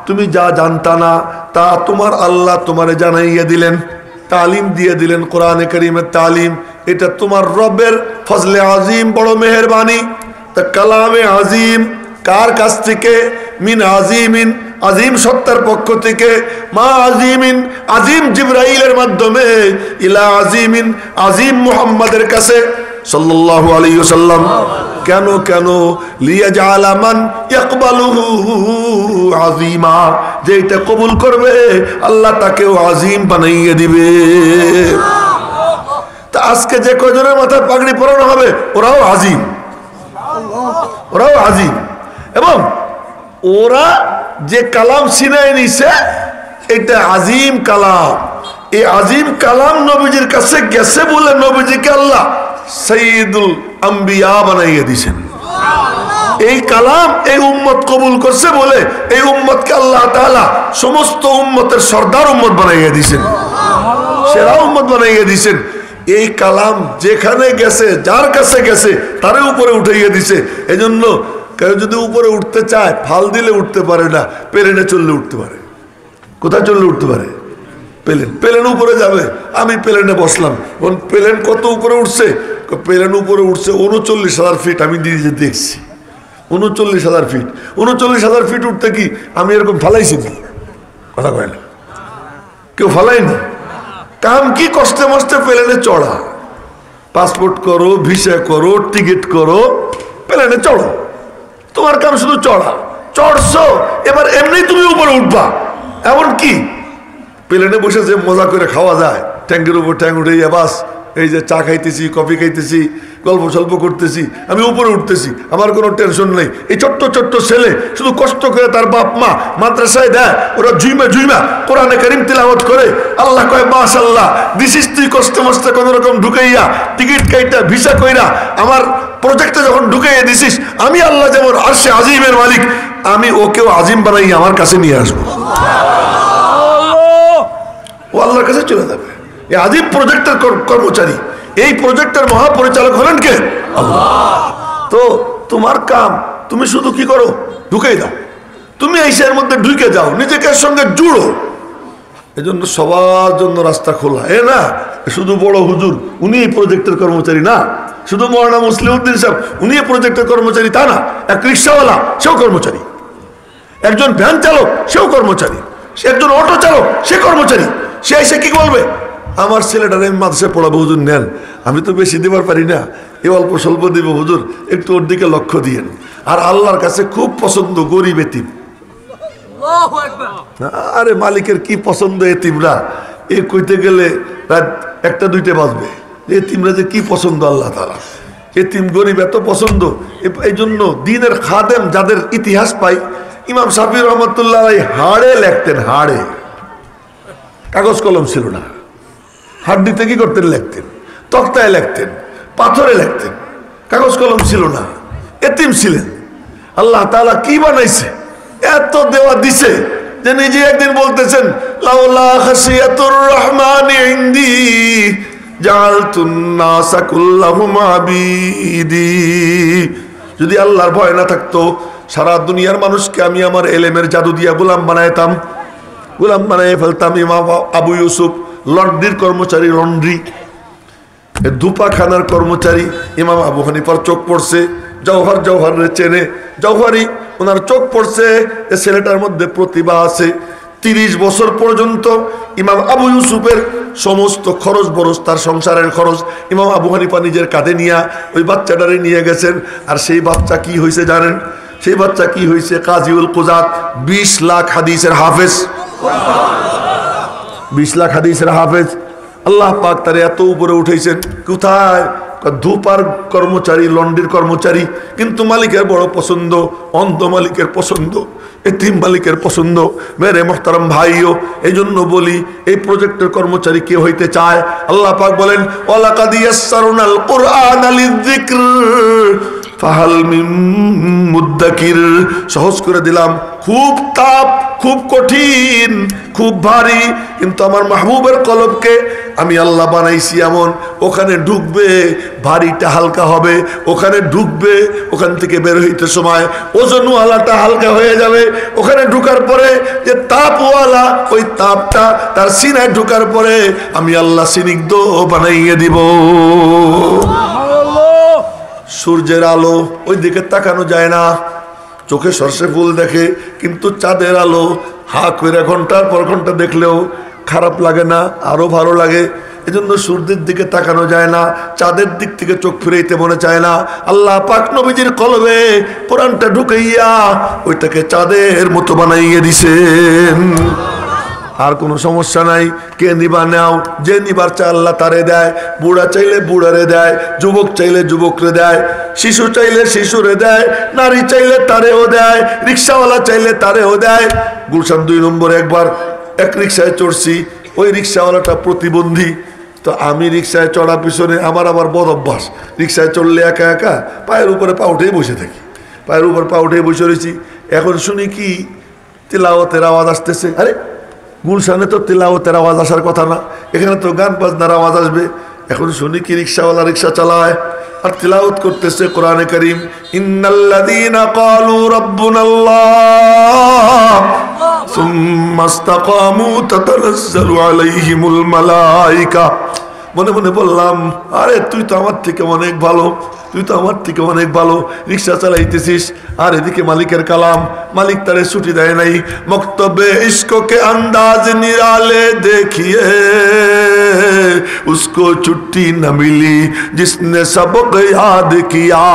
তুমি যা জানতা না তা তোমার আল্লাহ তোমারে জানাইয়া দিলেন, তালিম দিয়ে দিলেন। কোরআনে কারীমের তালিম, এটা তোমার রবের ফজলে আজিম, বড় মেহেরবানি। তা কালামে আজিম কার কাছ থেকে? মিন আজিমিন, আজিম সত্তার পক্ষ থেকে। মা আজিমিন, আজিম জিবরাইলের মাধ্যমে। ইলা আজিমিন, আজিম মুহাম্মাদের কাছে সাল্লাল্লাহু আলাইহি ওয়াসাল্লাম। কেন কেন? লিয়াজআলা মান ইয়াকবালুহু আযীমা, যে এটা কবুল করবে আল্লাহ তাকেও আজিম বানাইয়ে দিবে। তা আজকে যে কয়জনের মাথায় পাগড়ি পরানো হবে ওরাও আজিম, ওরাও আজিম। এবং ওরা যে কালাম ছিনায় নিছে এটা আজিম কালাম। এই আজিম কালাম নবীজির কাছে গেছে বলে নবীজিকে আল্লাহ সাইয়্যিদুল আম্বিয়া বানাইয়া দিয়েছেন। এই কালাম এই উম্মত কবুল করছে বলে এই উম্মতকে আল্লাহ তাআলা সমস্ত উম্মতের সর্দার উম্মত বানাইয়া দিয়েছেন, সেরা উম্মত বানাইয়া দিয়েছেন। এই কালাম যেখানে গেছে, যার কাছে গেছে তারে উপরে উঠাইয়া দিছে। এজন্য কেউ যদি উপরে উঠতে চায় ফাল দিলে উঠতে পারে না, প্লেনে চললে উঠতে পারে। কোথায় চললে উঠতে পারে? প্লেন। প্লেন উপরে যাবে। আমি প্লেনে বসলাম, প্লেন কত উপরে উঠছে? প্লেন উপরে উঠছে 39,000 ফিট। আমি নিজে দেখছি 39,000 ফিট। 39,000 ফিট উঠতে কি আমি এরকম ফালাইছি না? কথা কয় না, কেউ ফালাইনি। কাম কি কষ্টে মষ্টে প্লেনে চড়া। পাসপোর্ট করো, ভিসা করো, টিকিট করো, প্লেনে চড়ো। তোমার কাম শুধু চড়া। চড়ছো, এবার এমনি তুমি উপরে উঠবা। এমন কি প্লেনে বসে যে মজা করে খাওয়া যায়, ট্যাঙ্কের উপর ট্যাঙ্ক উঠে বাস, এই যে চা খাইতেছি, কফি খাইতেছি, গল্প সল্প করতেছি, আমি উপরে উঠতেছি, আমার কোনো টেনশন নেই। এই ছোট্ট ছোট্ট ছেলে শুধু কষ্ট করে তার বাপ মা মাদ্রাসায় দেয়, ওরা ঝুইমা ঝুইমা কোরআনে কারীম তিলাওয়াত করে। আল্লাহ কয় মাশাআল্লাহ, দিছিস তুই কষ্টে মষ্টে কোন রকম ঢুকাইয়া, টিকিট কাইটা, ভিসা কইরা আমার প্রজেক্টে যখন ঢুকাইয়া দিছিস, আমি আল্লাহ যেমন আরশে আজিমের মালিক, আমি ওকেও আজিম বানাইয়া আমার কাছে নিয়ে আসবো। ও আল্লাহর কাছে চলে যাবে। এই আজিম প্রজেক্টের কর্মচারী, এই প্রজেক্টের মহাপরিচালক হলেন কে? আল্লাহ। তো তোমার কাম তুমি শুধু কি করো? ঢুকাই দাও। তুমি এই এর মধ্যে ঢুকে যাও, নিজেকে এর সঙ্গে জুড়ো। এজন্য সবার জন্য রাস্তা খোলা। এ না শুধু বড় হুজুর উনি এই প্রজেক্টের কর্মচারী না, শুধু মৌলানা মুসলিউদ্দিন সাহেব উনি এই প্রজেক্টের কর্মচারী তা না। এক রিক্সাওয়ালা সেও কর্মচারী, একজন ভ্যান চালক সেও কর্মচারী, একজন অটো চালক সে কর্মচারী। সে এসে কি বলবে? আমার ছেলেটার আমি মাদ্রাসায় পড়াবো হুজুর, নেন, আমি তো বেশি দিবার পারি না, এই অল্প স্বল্প দিব হুজুর, একটু ওর দিকে লক্ষ্য দিয়েন। আর আল্লাহর কাছে খুব পছন্দ গরিব এতিম। আরে মালিকের কি পছন্দ এতিমরা, এ কইতে গেলে রাত 1টা 2টা বাজবে। এতিমরা যে কি পছন্দ আল্লাহ তাআলা, এতিম গরিব এত পছন্দ। এই জন্য দিনের খাদেম যাদের ইতিহাস পাই, ইমাম শাফি রহমতুল্লাহ হাড়ে লেখতেন, হাড়ে, কাগজ কলম ছিল না, হাড্ডিতে কি করতেন? লেখতেন, তক্তায় লেখতেন, পাথরে লেখতেন, কাগজ কলম ছিল না, এতিম ছিলেন। আল্লাহ তাআলা কি বানাইছে, এত দেওয়া দিছে যে নিজে একদিন বলতেছেন, লাউলা খাশিয়াতুর রহমানি ইনদি জাআলতুন নাসা কুল্লাহুম আবিদি। যদি আল্লাহর ভয় না থাকতো সারা দুনিয়ার মানুষকে আমি আমার এলেমের জাদু দিয়া গোলাম বানাইতাম, গোলাম বানাই ফেলতাম। ইমাম আবু ইউসুফ লন্ড্রির কর্মচারী, লন্ড্রি ধুপাখানার কর্মচারী। ইমাম আবু হানিফার চোখ পড়ছে, জওহর চেনে, জওহরি ওনার চোখ পড়ছে, এ ছেলেটার মধ্যে প্রতিভা আছে। 30 বছর পর্যন্ত ইমাম আবু ইউসুফের সমস্ত খরচ বরচ, তার সংসারের খরচ ইমাম আবু হানিফা নিজের কাঁধে নিয়ে ওই বাচ্চাটারে নিয়ে গেছেন। আর সেই বাচ্চা কি হয়েছে জানেন? সেই বাচ্চা কি হয়েছে? কাজিউল কুজাত, 20 লাখ হাদিসের হাফেজ, 20 লাখ হাদিসের হাফেজ। আল্লাহ পাক তারে এত উপরে উঠেছেন। কোথায়? ধূপার কর্মচারী, লন্ড্রির কর্মচারী, কিন্তু মালিকের বড় পছন্দ, অন্ধ মালিকের পছন্দ, এতিম মালিকের পছন্দ। মেরে মোহতারাম ভাইও, এই জন্য বলি এই প্রজেক্টের কর্মচারী কে হইতে চায়? আল্লাহ পাক বলেন, ওয়ালাকাদ ইয়াসসারনাল কুরআনা লিযিকর ফাহাল মিন মুদ্দাকির। সহজ করে দিলাম। খুব তাপ, খুব কঠিন, খুব ভারী, কিন্তু আমার মাহবুবের কলবকে আমি আল্লাহ বানাইছি এমন, ওখানে ঢুকবে ভারীটা হালকা হবে, ওখানে ঢুকবে ওখান থেকে বের হইতে সময় ওজনওয়ালাটা হালকা হয়ে যাবে, ওখানে ঢুকার পরে যে তাপওয়ালা ওই তাপটা তার সিনায় ঢুকার পরে আমি আল্লাহ স্নিগ্ধ বানাইয়ে দিব। সূর্যের আলো ওই দিকে তাকানো যায় না, চোখে সর্ষে ফুল দেখে, কিন্তু চাঁদের আলো হা করে ঘন্টার পর ঘন্টা দেখলেও খারাপ লাগে না, আরো ভালো লাগে। এজন্য সূর্যের দিকে তাকানো যায় না, চাঁদের দিক থেকে চোখ ফিরাইতে মনে চায় না। আল্লাহ পাক নবীজির কলবে কোরআনটা ঢুকাইয়া ওইটাকে চাঁদের মতো বানাইয়ে দিছেন। আর কোনো সমস্যা নাই, কে নিবা নাও, যে নিবার চায় আল্লাহ তারে দেয়, বুড়া চাইলে বুড়ারে দেয়, যুবক চাইলে যুবকরে দেয়, শিশু চাইলে শিশুরে দেয়, নারী চাইলে তারেও দেয়, রিক্সাওয়ালা চাইলে তারেও দেয়। গুলশান 2 নম্বরে একবার এক রিক্সায় চড়ছি, ওই রিক্সাওয়ালাটা প্রতিবন্ধী, তো আমি রিক্সায় চড়া পিছনে আমার আবার বদ অভ্যাস, রিক্সায় চললে একা একা পায়ের উপরে পা উঠেই বসে থাকি, পায়ের উপর পা উঠেই বসে রয়েছি। এখন শুনি কি তিলাওয়াতের আওয়াজ আসতেছে। আরে গুলশানে তো তিলাওয়াতের আওয়াজ আসার কথা না, এখানে তো গান বাজনার আওয়াজ আসবে। এখন শুনি কি রিক্সাওয়ালা রিক্সা চালায় আর তিলাওয়াত করতেছে কোরআনে কারীম, ইন্নাল্লাযীনা ক্বালু রাব্বুনাল্লাহ সুম্মা ইসতাকামু তাতানাজ্জালু আলাইহিমুল মালায়েকা। মনে মনে বললাম, আরে তুই তো আমার থেকে অনেক ভালো, তুই তো আমার থেকে অনেক ভালো, রিক্সা চালাইতেছিস আর এদিকে মালিকের কালাম, মালিক তারে ছুটি দেয় নাই। মক্তবে ইশকে আন্দাজ নিরালে দেখিয়ে उसको छुट्टी न मिली जिसने सबक याद किया।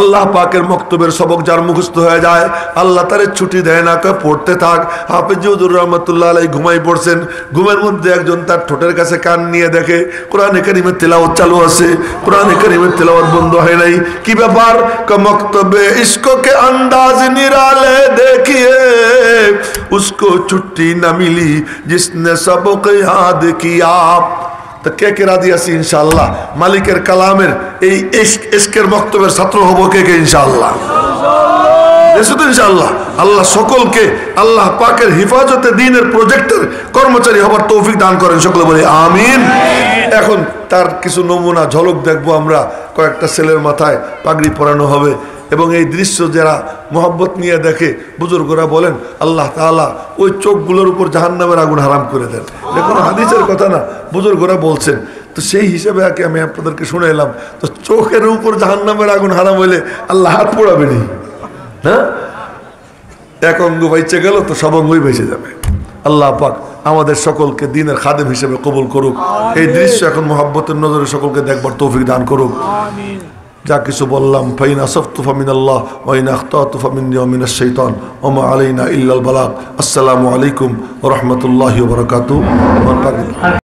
আল্লাহ পাকের মক্তবের সবক যার মুখস্থ হয়ে যায় আল্লাহ তারে ছুটি দেয় না, কে পড়তে থাক। হাফেজ হুজুর রহমাতুল্লাহ আলাইহি ঘুমাই পড়ছেন, ঘুমের মধ্যে একজন তার ঠোঁটের কাছে কান নিয়ে দেখে কোরআনে কারীমের তেলাওয়াত চালু আছে, কোরআনে কারীমের তেলাওয়াত বন্ধ হয় নাই। কি ব্যাপার? কা মক্তবে ইশক কে আন্দাজ নিরালে দেখিয়ে उसको छुट्टी न मिली जिसने सबक याद किया। তো কে কে রাজি আছি ইনশাআল্লাহ মালিকের কালামের এই ইশকের মক্তবের ছাত্র হব কে কে ইনশাআল্লাহ? ইনশাআল্লাহ আল্লাহ সকলকে আল্লাহ পাকের হিফাজতে দ্বীনের প্রজেক্টের কর্মচারী হবার তৌফিক দান করেন, সকলে বলি আমিন। এখন তার কিছু নমুনা ঝলক দেখবো আমরা। কয়েকটা ছেলের মাথায় পাগড়ি পরানো হবে এবং এই দৃশ্য যারা মোহাব্বত নিয়ে দেখে বুজুর্গরা বলেন আল্লাহ তাআলা ওই চোখগুলোর উপর জাহান্নামের আগুন হারাম করে দেন। এটা কোনো হাদিসের কথা না, বুজুর্গরা বলছেন। তো সেই হিসেবে আমি আপনাদেরকে শুনে এলাম, তো চোখের উপর জাহান্নামের আগুন হারাম হইলে আল্লাহ হাত পোড়াবে নি, হ্যাঁ? এক অঙ্গ বেঁচে গেল তো সব অঙ্গই বেঁচে যাবে। আল্লাহ পাক আমাদের সকলকে দ্বীনের খাদেম হিসেবে কবুল করুক। এই দৃশ্য এখন মোহাব্বতের নজরে সকলকে দেখবার তৌফিক দান করুক। যা কিছু বললাম ফাইন আসফতু ফামিনাল্লাহ ওয়া ইন আখতাতু ফামিন্নী ওয়া মিনাশ শাইতান ওয়া মা আলাইনা ইল্লাল বালাগ। আসসালামু আলাইকুম ওয়া রাহমাতুল্লাহি ওয়া বারাকাতুহু।